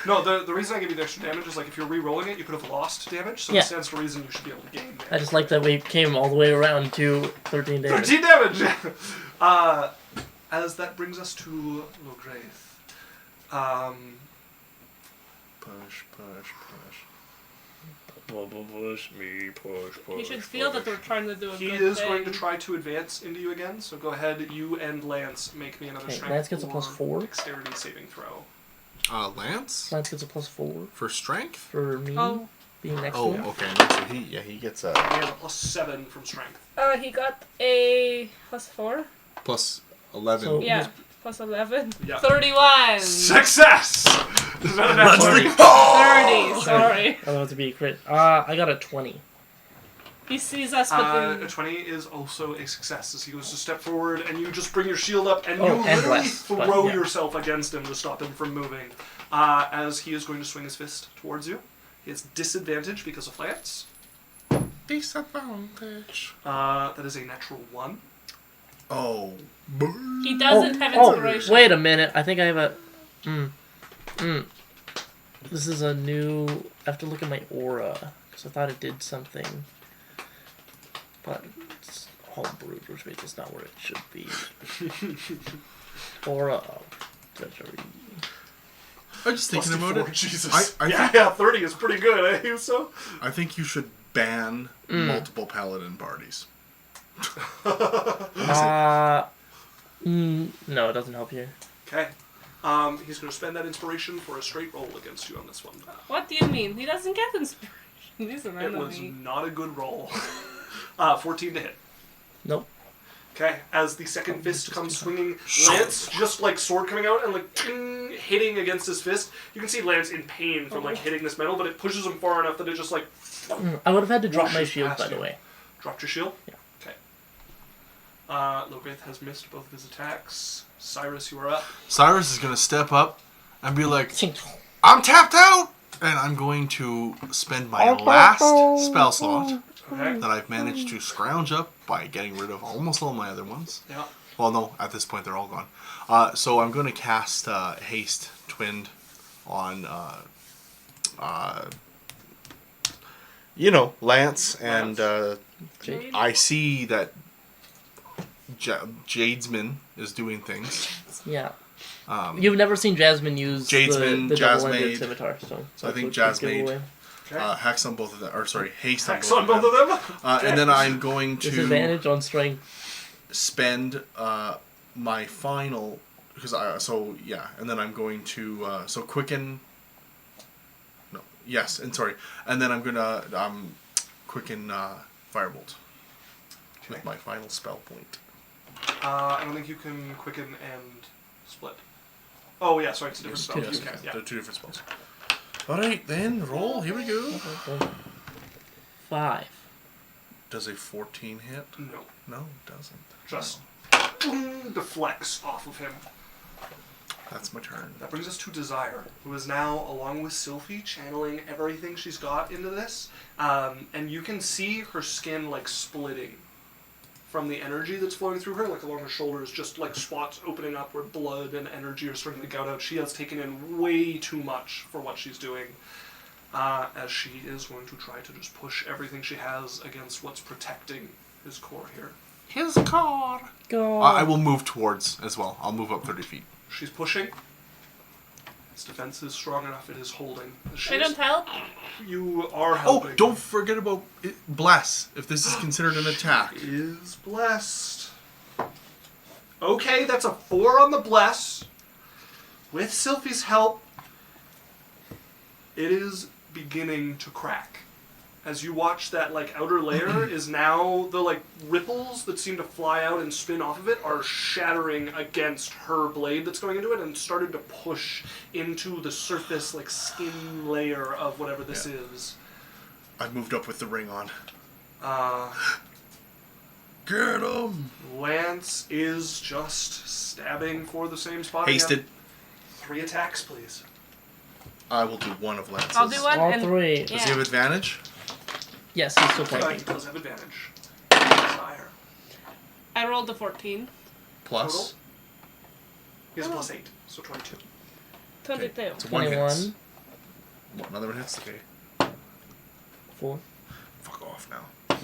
No, the reason I give you the extra damage is like if you're re-rolling it, you could have lost damage, so Yeah. it stands to reason you should be able to gain damage. I just like that we came all the way around to 13 damage. 13 damage! As that brings us to Lograve. Push. Push me, push. You should feel that we're trying to do a He good is thing. going to try to advance into you again, so go ahead, you and Lance make me another Okay, strength Lance gets a or +4. dexterity saving throw. Lance? Lance gets a +4 For strength? for me Oh, being next Oh, to him. okay. No, so he gets a He has a +7 from strength. he got a +4. plus 11. So- Yeah, +11. Yeah. 31. Success! Is that a Let's natural? be- 30. Sorry. I'm about to be a crit. I got a 20. He sees us, but A then 20 is also a success as he goes to step forward and you just bring your shield up and Oh, you and literally less, but throw yeah. yourself against him to stop him from moving. As he is going to swing his fist towards you. He has disadvantage because of Lance. Disadvantage. That is a natural 1. Oh. he doesn't have inspiration. Wait a minute. I think I have a. This is a new. I have to look at my aura because I thought it did something, but it's all brute, which means it's not where it should be. Aura. Treasury. I'm just thinking about it. Jesus. I yeah, think- 30 is pretty good, eh? So. I think you should ban multiple paladin parties. No, it doesn't help you. Okay. He's going to spend that inspiration for a straight roll against you on this one. What do you mean? He doesn't get inspiration. He's an It was enemy. not a good roll. 14 to hit. Nope. Okay, as the second fist comes swinging, Lance just like sword coming out and like ting, hitting against his fist. You can see Lance in pain from like hitting this metal, but it pushes him far enough that it just like I would have had to drop my Whooshes shield, past by the you. way. dropped your shield. Yeah. Okay. Logrith has missed both of his attacks. Cyrus, you are up. Cyrus is going to step up and be like, I'm tapped out! And I'm going to spend my last spell slot Okay. that I've managed to scrounge up by getting rid of almost all my other ones. Yeah. Well, no, at this point they're all gone. So I'm going to cast Haste Twinned on, Lance, and Jade? I see that Jadesman is doing things. Yeah. You've never seen Jasmine use Jadesman, the double-ended Jasmade. scimitar, so I think that's a good Jasmade. giveaway. Hex on both of them, or sorry, Haste Hex on both of them. them. And then I'm going to Disadvantage on strength. spend my final and then I'm going to quicken. No, yes, and sorry, and then I'm gonna quicken Firebolt with my final spell point. I don't think you can quicken and split. Oh yeah, sorry, it's a different spell. Yes, You can, yeah. they're two different spells. All right, then roll. Here we go. 5. Does a 14 hit? No, No, it doesn't. just deflects off of him. That's my turn. That brings us to Desire, who is now, along with Sylphie, channeling everything she's got into this. And you can see her skin, like, splitting from the energy that's flowing through her, like, along her shoulders, just, like, spots opening up where blood and energy are starting to gout out. She has taken in way too much for what she's doing, as she is going to try to just push everything she has against what's protecting his core here. His car. Go. I will move towards as well. I'll move up 30 feet. She's pushing. Its defense is strong enough, it is holding. I don't help. You are Oh, helping. don't forget about bless. If this is considered an attack. Is blessed. Okay, that's a 4 on the bless. With Sylphie's help, it is beginning to crack. As you watch that like outer layer is now the like ripples that seem to fly out and spin off of it are shattering against her blade that's going into it and started to push into the surface like skin layer of whatever this is. I've moved up with the ring on. Get him! Lance is just stabbing for the same spot again. Hasted. 3 attacks, please. I will do one of Lance's. I'll do one. All and, 3. Does he have advantage? Yes, he's still He flanking. does have advantage. Desire. I rolled a 14. Plus. Total? He has a +8, so 22. 22. It's one hit. 21. What, another one hits? Okay. 4, Fuck off now.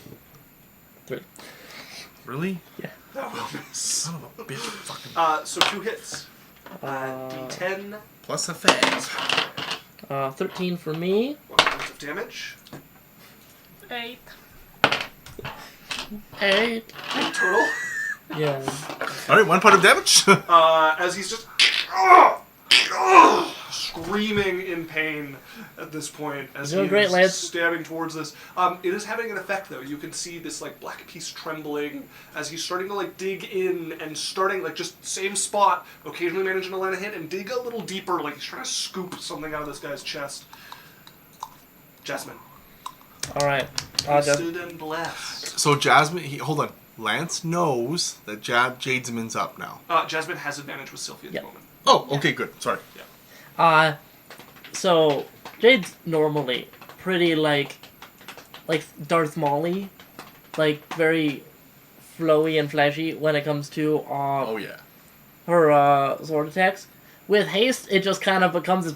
3. Really? That will miss. Son of a bitch. Fucking. So 2 hits. D10. Plus a phase. 13 for me. 1 point of damage. 8. 8. Total. Yeah. Alright, 1 point of damage. As he's just screaming in pain at this point as Doing he's great, Lance. stabbing towards this. It is having an effect though. You can see this like black piece trembling as he's starting to like dig in and starting like just same spot, occasionally managing to land a hit and dig a little deeper, like he's trying to scoop something out of this guy's chest. Jasmine. Alright. Boosted and blessed. So Jasmine, hold on. Lance knows that Jade's up now. Jasmine has advantage with Sylvie at Yeah. the moment. Oh, okay, good. Sorry. So Jade's normally pretty like Darth Maul-y, like very flowy and flashy when it comes to Oh yeah. her sword attacks. With haste, it just kind of becomes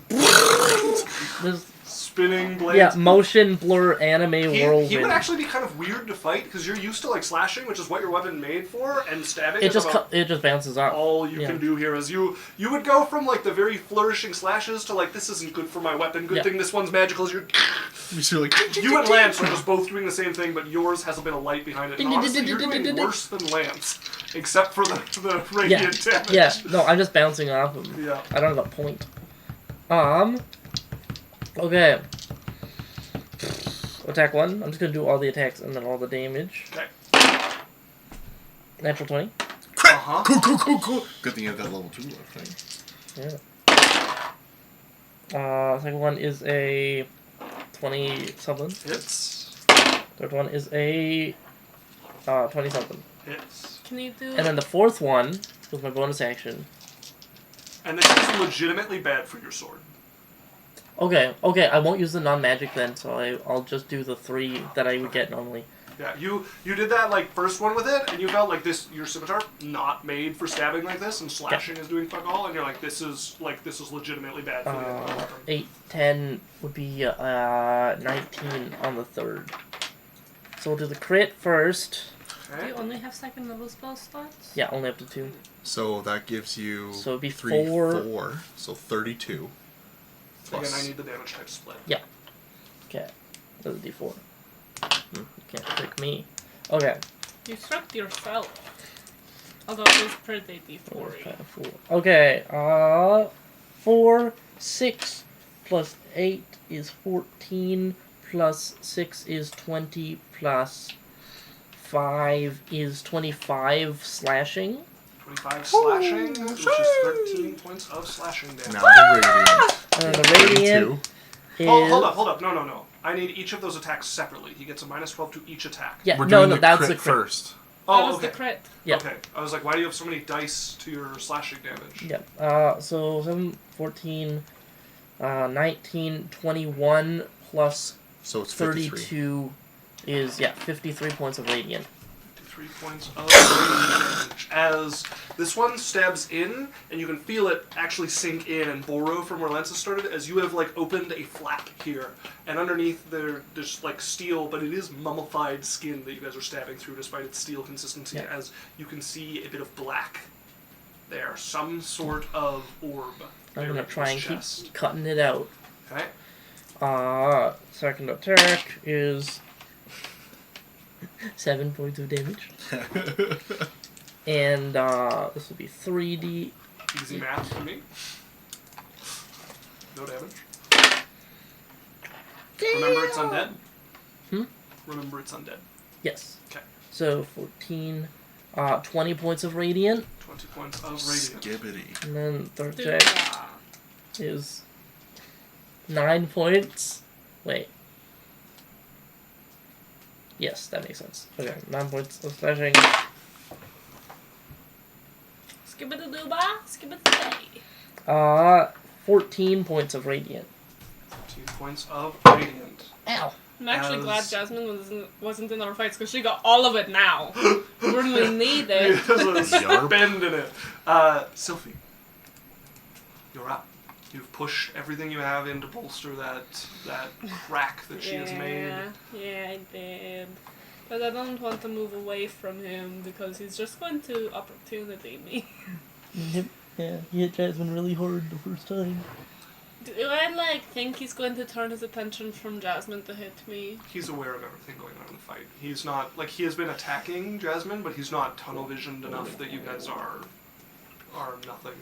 this Spinning blades. yeah motion blur anime He whirlwind. would actually be kind of weird to fight because you're used to like slashing, which is what your weapon made for, and stabbing. It is just about it just bounces off. all you Yeah. can do here. Is you would go from like the very flourishing slashes to like this isn't good for my weapon. Good Yeah. thing this one's magical. As You're like. you and Lance are just both doing the same thing, but yours has a bit of light behind it. And honestly, you're doing worse than Lance, except for the radiant damage. Yeah, no, I'm just bouncing off him. Yeah. I don't have a point. Okay. Attack 1. I'm just gonna do all the attacks and then all the damage. Okay. Natural 20. Uh-huh. Cool. Good thing I've got level 2 left, right? Yeah. Second one is a 20 something. Hits. Third one is a 20 something. Hits. Can you do? And then the fourth one was my bonus action. And this is legitimately bad for your sword. Okay, I won't use the non-magic then, so I'll just do the 3 that I would get normally. Yeah, you did that like first one with it, and you felt like your scimitar not made for stabbing like this, and slashing is doing fuck all, and you're like this is legitimately bad for the 8, 10 would be 19 on the third. So we'll do the crit first. Do Okay. you only have second level spell slots? Yeah, only up to 2. So that gives you. So it'd be 3, 4. 4. So 32. Again, Plus. I need the damage type split. Okay, that's a d4. You can't trick me. Okay. You struck yourself. Although it is pretty Four, d4. five, 4. Okay, 4, 6 plus 8 is 14, plus 6 is 20, plus 5 is 25 slashing. 25 slashing, which is 13 points of slashing damage. Now the radiant. And then the radiant 32. is... Hold up. No. I need each of those attacks separately. He gets a minus 12 to each attack. Yeah, We're no, doing no, the that's crit the crit. first. That Oh, was okay. the crit. Yeah. Okay. I was like, why do you have so many dice to your slashing damage? Yeah, so 7, 14, 19, 21, plus So it's 53. 32 is, 53 points of radiant. 3 points of damage. As this one stabs in, and you can feel it actually sink in and burrow from where Lances started, as you have like opened a flap here, and underneath there's like steel, but it is mummified skin that you guys are stabbing through, despite its steel consistency. Yeah. As you can see a bit of black there, some sort of orb. I'm gonna buried in try and his keep chest. cutting it out. Okay. Second attack is 7 points of damage. And this will be 3d. Easy math to me. No damage. Remember it's undead? Remember it's undead. Yes. Okay. So 14, 20 points of radiant. 20 points of radiant. Skibbity. And then third Dude, attack is 9 points. Wait. Yes, that makes sense. Okay, 9 points of slashing. Skibidi-dooba, skibidi-day. 14 points of radiant. 14 points of radiant. Ow. I'm actually As- glad Jasmine wasn't in our fights because she got all of it now. We really need it. There's a Yarp. bend in it. Sylphie, you're up. You've pushed everything you have in to bolster that crack that she has made. Yeah, I did. But I don't want to move away from him because he's just going to opportunity me. Yeah, he hit Jasmine really hard the first time. Do I think he's going to turn his attention from Jasmine to hit me? He's aware of everything going on in the fight. He's not he has been attacking Jasmine, but he's not tunnel visioned enough that you guys are nothing.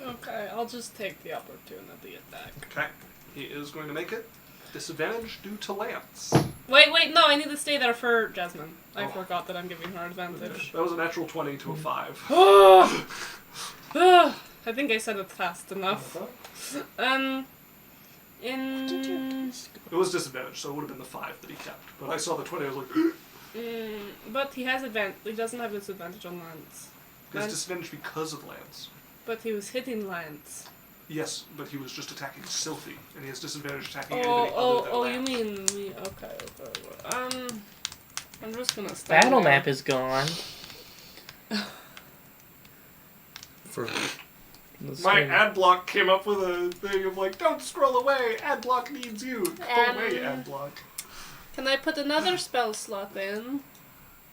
Okay, I'll just take the opportunity attack. Okay, he is going to make it. Disadvantage due to Lance. Wait, no, I need to stay there for Jasmine. I Oh. forgot that I'm giving her advantage. That was a natural 20 to a 5. I think I said it fast enough. It was disadvantage, so it would have been the 5 that he kept. But I saw the 20, I was like, but he has advantage. He doesn't have disadvantage on Lance. he has disadvantage because of Lance. But he was hitting Lance. Yes, but he was just attacking Sylphie, and he has disadvantage attacking anybody other than Oh, you Lance. mean me? Okay. I'm just gonna stop. Battle map is gone. For My ad block came up with a thing of don't scroll away, ad block needs you. Go away, ad block. Can I put another spell slot in?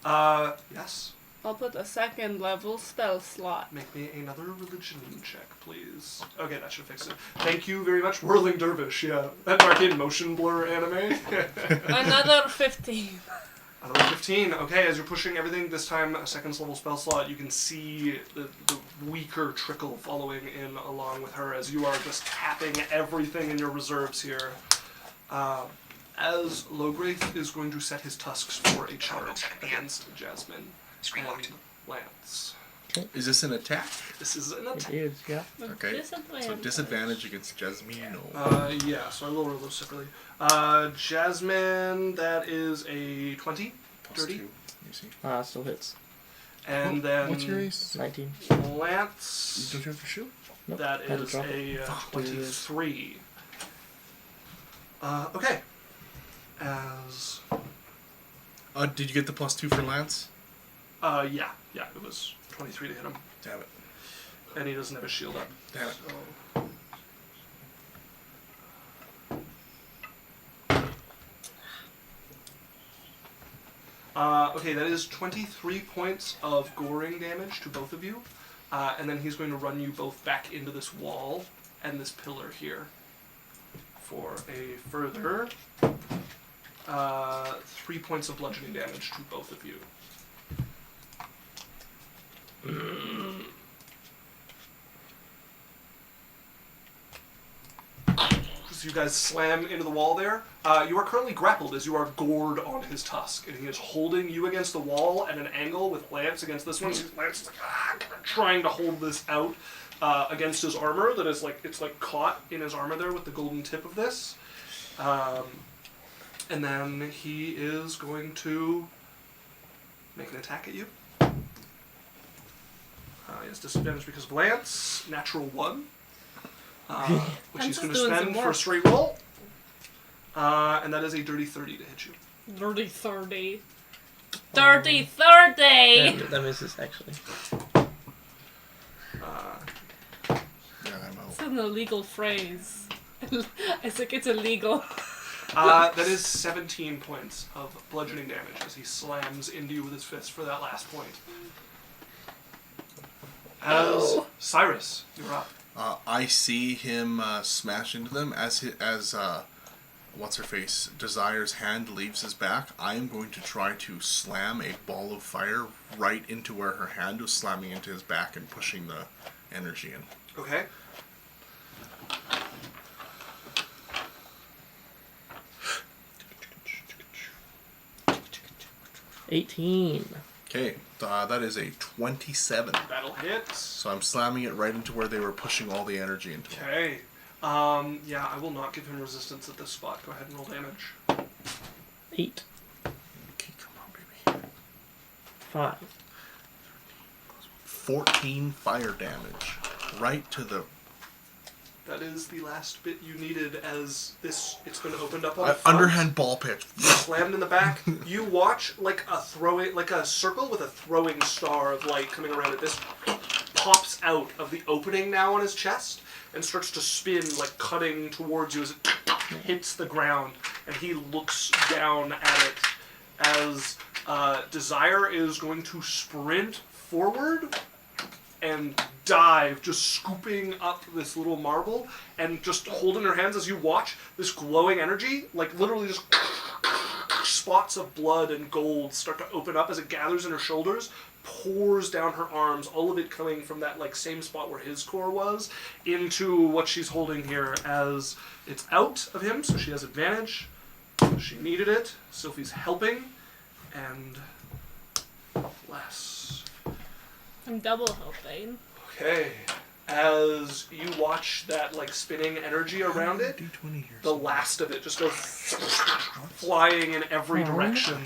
Yes. I'll put a second level spell slot. Make me another religion check, please. Okay, that should fix it. Thank you very much. Whirling Dervish, yeah. That arcade motion blur anime. Another 15. Another 15. Okay, as you're pushing everything, this time a second level spell slot, you can see the weaker trickle following in along with her as you are just tapping everything in your reserves here. As Lowgraith is going to set his tusks for a charge against Jasmine and Lance. is this an attack? This is an attack. It is, yeah. Okay. So disadvantage against Jasmine. Yeah, so I will roll those separately. Jasmine, that is a 20. Plus 30. 2. You see. Still hits. And then What's your ace? 19. Lance, Don't you have to shoot? Nope. that had to is drop it. a Fuck. 23. Okay. As Did you get the plus 2 for Lance? yeah, it was 23 to hit him, Damn it. and he doesn't have a shield up. Damn it. So. Okay, that is 23 points of goring damage to both of you, and then he's going to run you both back into this wall and this pillar here for a further 3 points of bludgeoning damage to both of you. So you guys slam into the wall there. You are currently grappled as you are gored on his tusk, and he is holding you against the wall at an angle with Lance against this one. So Lance is trying to hold this out against his armor that is it's caught in his armor there with the golden tip of this. And then he is going to make an attack at you. He has disadvantage because of Lance. Natural 1. Which he's going to spend for a straight roll. And that is a dirty 30 to hit you. Dirty 30. Dirty 30! That misses, actually. Yeah, I'm out. It's an illegal phrase. I think it's illegal. That is 17 points of bludgeoning damage as he slams into you with his fist for that last point. As Cyrus, you're up. I see him smash into them as what's her face Desire's hand leaves his back. I am going to try to slam a ball of fire right into where her hand was slamming into his back and pushing the energy in. Okay. $18. Okay, that is a 27. That'll hit. So I'm slamming it right into where they were pushing all the energy into. Okay. Yeah, I will not give him resistance at this spot. Go ahead and roll damage. 8. Okay, come on, baby. 5. 14 fire damage. Right to the... That is the last bit you needed as it's been opened up on the front. underhand ball pitch. Slammed in the back. You watch like a circle with a throwing star of light coming around it. This pops out of the opening now on his chest and starts to spin, like cutting towards you as it hits the ground. And he looks down at it as Desire is going to sprint forward and dive, just scooping up this little marble and just holding her hands as you watch this glowing energy, like literally just spots of blood and gold start to open up as it gathers in her shoulders, pours down her arms, all of it coming from that like same spot where his core was, into what she's holding here as it's out of him, so she has advantage. She needed it. Sophie's helping, and less. I'm double helping. Okay. As you watch that like spinning energy around it, the last of it just goes flying in every direction.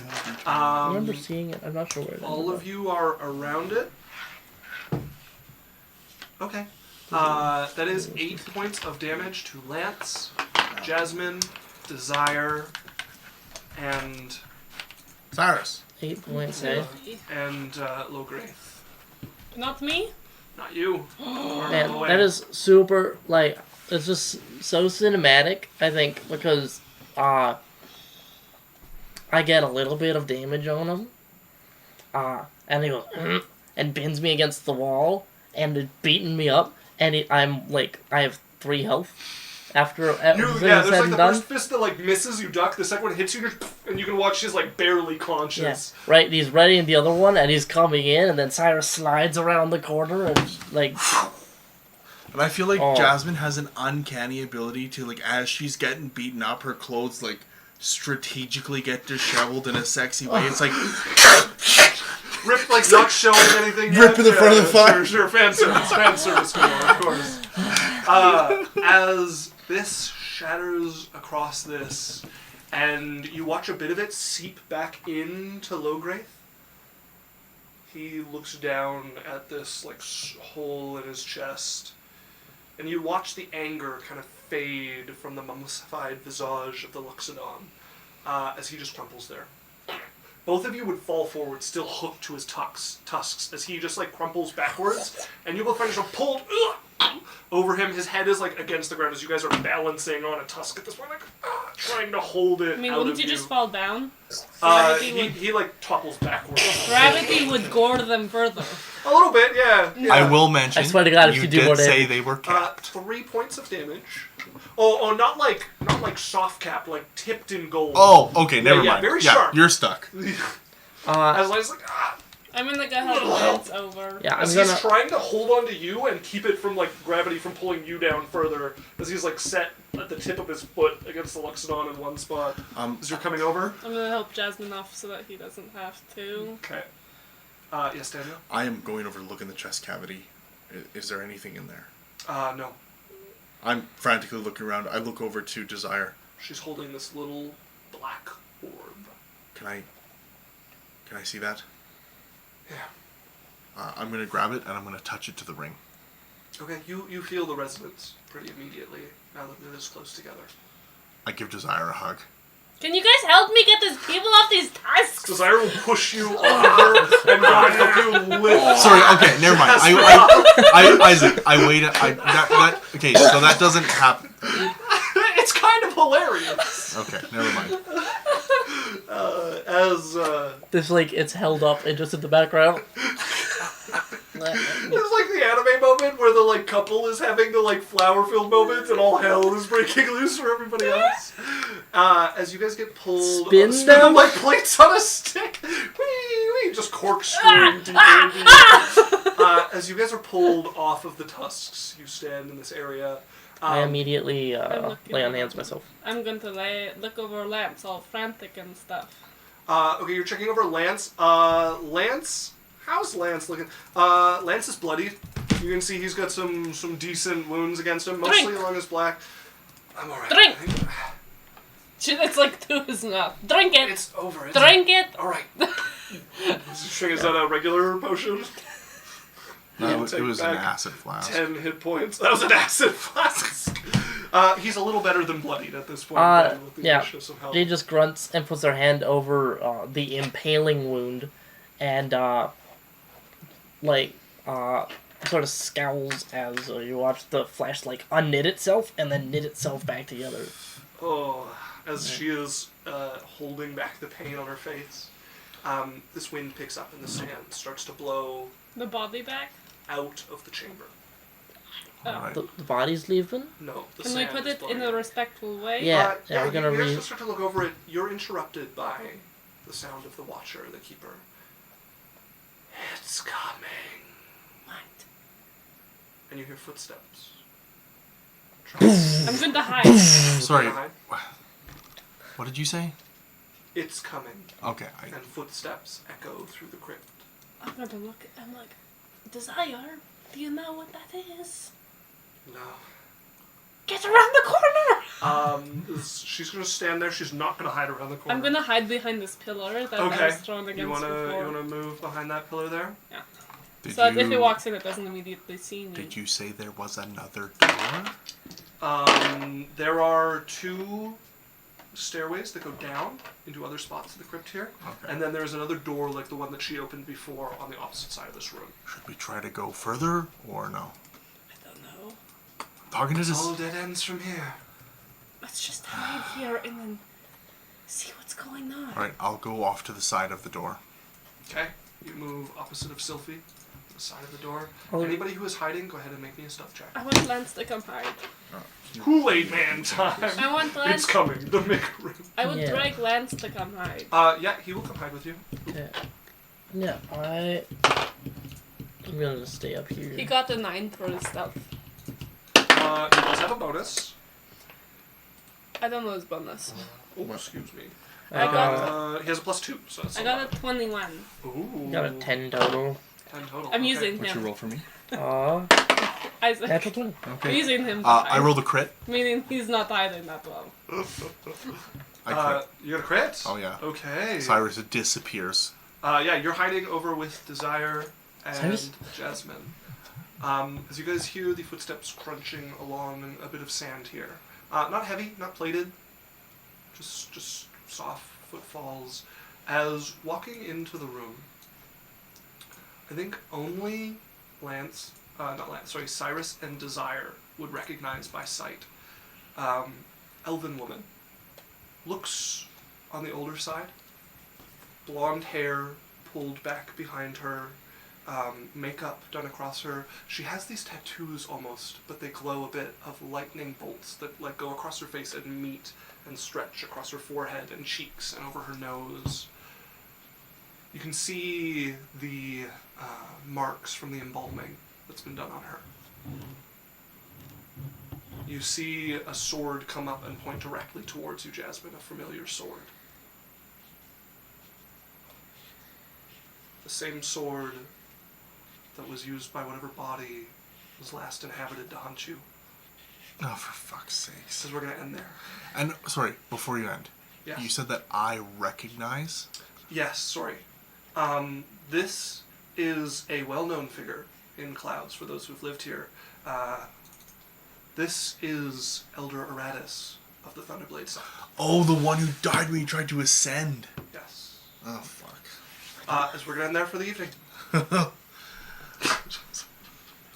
I remember seeing it. I'm not sure where it is. All of you are around it. Okay. That is 8 points of damage to Lance, Jasmine, Desire, and Cyrus. 8 points, eh? and Logwraith. Not me? Not you. Man, that is super, like, it's just so cinematic, I think, because, I get a little bit of damage on him, and he goes, and pins me against the wall, and it's beating me up, and I'm, like, I have 3 health after everything there's said like and the done. first fist that like misses, you duck, the second one hits you, and you can watch she's like barely conscious. Yeah, right, he's readying the other one, and he's coming in, and then Cyrus slides around the corner, and, like... And I feel like Jasmine has an uncanny ability to, like, as she's getting beaten up, her clothes, like, strategically get disheveled in a sexy way. It's like... Rip, like, not showing anything yet. Rip in the front of the fire. Sure, fan service going on, of course. As this shatters across this, and you watch a bit of it seep back into Logwraith, he looks down at this, like, hole in his chest, and you watch the anger kind of fade from the mummified visage of the Luxodon, as he just crumples there. Both of you would fall forward, still hooked to his tusks, as he just, like, crumples backwards, and you both find yourself pulled over him. His head is, like, against the ground as you guys are balancing on a tusk at this point, like, trying to hold it I mean, out wouldn't of you just fall down? He, like, topples backwards. Gravity would gore them further. A little bit, yeah. I will mention, I swear to God, if you do did more say damage. they were capped. 3 points of damage. Oh, not like soft cap, like tipped in gold. Oh, okay, never yeah, mind. very sharp. You're stuck. As Liza's like, I'm gonna go help Lance over. Yeah, as he's trying to hold on to you and keep it from, like, gravity from pulling you down further, as he's, like, set at the tip of his foot against the Luxodon in one spot. As you're coming over? I'm gonna help Jasmine off so that he doesn't have to. Okay. Yes, Daniel? I am going over to look in the chest cavity. Is there anything in there? No. I'm frantically looking around. I look over to Desire. She's holding this little black orb. Can I see that? Yeah. I'm going to grab it, and I'm going to touch it to the ring. Okay, you feel the resonance pretty immediately now that they're this close together. I give Desire a hug. Can you guys help me get these people off these tusks? Desire will push you over and God help you lift. Sorry, okay, never mind. Isaac, I wait. Okay, so that doesn't happen. It's kind of hilarious. Okay, never mind. This, like, it's held up and just in the background. It's like the anime moment where the, like, couple is having the, like, flower-filled moment and all hell is breaking loose for everybody else. As you guys get pulled, Spin them them? like plates on a stick. Wee, just corkscrewing deeper and deeper. As you guys are pulled off of the tusks, you stand in this area. I immediately I'm lay on hands myself. I'm going to look over Lance, all frantic and stuff. Okay, you're checking over Lance. Lance, how's Lance looking? Lance is bloodied. You can see he's got some decent wounds against him, mostly Drink. along his black. I'm alright. Drink. It's like to his mouth. Drink it. It's over. Drink it. Alright. Is that a regular potion? No, it Take was an back acid flask. 10 hit points. That was an acid flask. He's a little better than bloodied at this point. With the Yeah. issue of some health. They just grunts and puts their hand over the impaling wound, and sort of scowls as you watch the flesh like unknit itself and then knit itself back together. Oh, as she is holding back the pain on her face, this wind picks up and the sand starts to blow The body back? out of the chamber. Oh. Alright. The body's leaving? No, the Can we sand put is it blowing in a out. respectful way? Yeah, we're gonna you read. guys start to look over it. You're interrupted by the sound of the Watcher, the Keeper. It's coming. What? And you hear footsteps. I'm going to hide. Sorry. Behind. What did you say? It's coming. Okay. And footsteps echo through the crypt. I'm going to look. I'm like, Desire, do you know what that is? No. Get around the corner! She's gonna stand there. She's not gonna hide around the corner. I'm going to hide behind this pillar that I Okay. was thrown against You before. wanna move behind that pillar there? Did So that if he walks in, it doesn't immediately see me. Did you say there was another door? There are 2 stairways that go down into other spots of the crypt here, Okay. and then there's another door like the one that she opened before on the opposite side of this room. Should we try to go further or no? I don't know. Talking to It's this. all dead ends from here. Let's just hide here and then see what's going on. Alright, I'll go off to the side of the door. Okay, you move opposite of Sylphie, the side of the door. Oh. Anybody who is hiding, go ahead and make me a stealth check. I want Lance to come hide. Kool-Aid Man time. I want Lance. It's coming. The McRib. I would Yeah. drag Lance to come hide. Yeah, he will come hide with you. Okay. Yeah, I'm gonna just stay up here. He got a 9 for his stealth. He does have a bonus. I don't know his bonus. Oh, excuse me. I got He has a +2, so that's I got a 21. Ooh. Got a 10 total. 10 total. I'm okay. using What's your him. roll for me? Aw, Isaac. natural 20. I'm Okay. using him to I hide. rolled a crit. Meaning he's not hiding that well. I crit. You got a crit? Oh, yeah. Okay. Cyrus disappears. Yeah, you're hiding over with Desire and Cyrus? Jasmine. As you guys hear the footsteps crunching along a bit of sand here. Not heavy, not plated. Just soft footfalls. As walking into the room, I think only Cyrus and Desire would recognize by sight. Elven woman. Looks on the older side. Blonde hair pulled back behind her. Makeup done across her. She has these tattoos almost, but they glow a bit of lightning bolts that like go across her face and meet and stretch across her forehead and cheeks and over her nose. You can see the marks from the embalming that's been done on her. You see a sword come up and point directly towards you, Jasmine, a familiar sword. The same sword that was used by whatever body was last inhabited to hunt you. Oh, for fuck's sakes. Because we're going to end there. And, sorry, before you end, Yes. you said that I recognize? Yes, sorry. This is a well-known figure in Clouds for those who've lived here. This is Elder Aratus of the Thunderblade side. Oh, the one who died when you tried to ascend. Yes. Oh, fuck. As we're going to end there for the evening.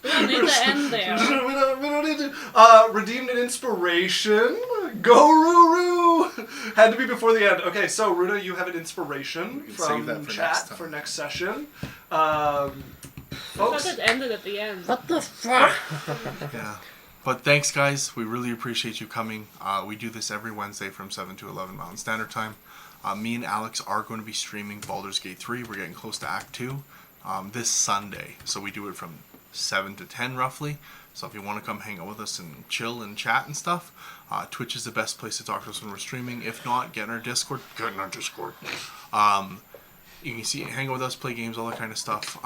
We don't need to end there. we don't need to. Redeemed an inspiration. Go, Ruru! Had to be before the end. Okay, so, Runa, you have an inspiration We can from save that for chat next time. for next session. I Folks, thought it ended at the end. What the fuck? Yeah. But thanks, guys. We really appreciate you coming. We do this every Wednesday from 7 to 11 Mountain Standard Time. Me and Alex are going to be streaming Baldur's Gate 3. We're getting close to Act 2 this Sunday. So we do it from 7 to 10 roughly. So if you want to come hang out with us and chill and chat and stuff, Twitch is the best place to talk to us when we're streaming. If not, get in our Discord. Get in our Discord. You can see, hang out with us, play games, all that kind of stuff.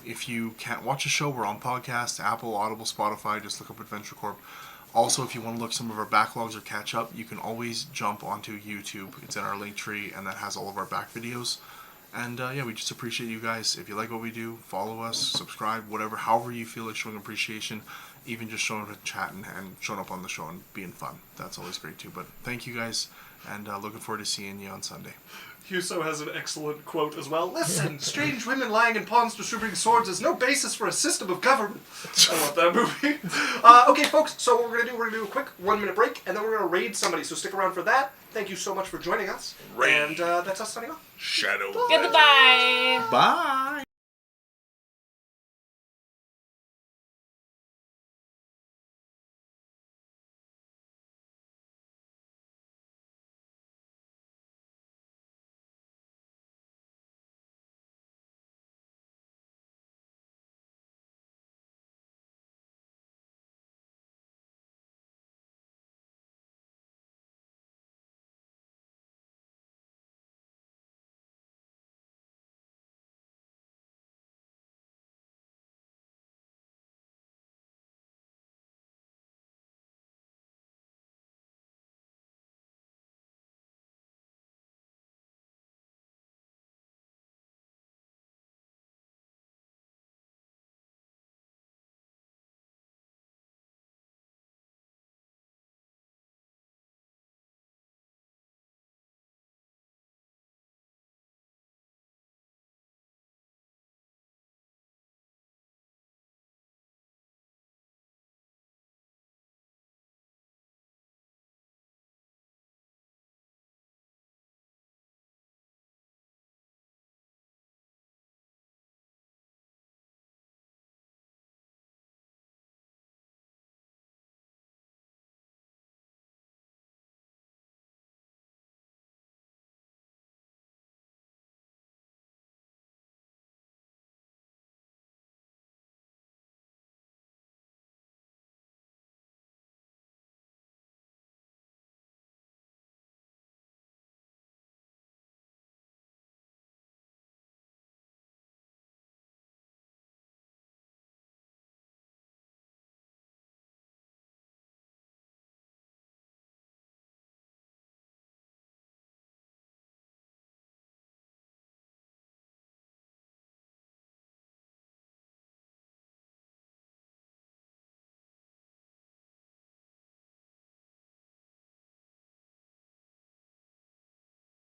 If you can't watch a show, we're on podcast, Apple, Audible, Spotify. Just look up Adventure Corp. Also, if you want to look some of our backlogs or catch up, you can always jump onto YouTube. It's in our link tree, and that has all of our back videos. And yeah, we just appreciate you guys. If you like what we do, follow us, subscribe, whatever, however you feel like showing appreciation. Even just showing up and chatting and showing up on the show and being fun. That's always great too. But thank you guys, and looking forward to seeing you on Sunday. Huso has an excellent quote as well. Listen, strange women lying in ponds distributing swords is no basis for a system of government. I love that movie. Okay, folks, so what we're going to do, we're going to do a quick 1-minute break, and then we're going to raid somebody, so stick around for that. Thank you so much for joining us. Raid. And that's us signing off. Shadow. Goodbye. Bye.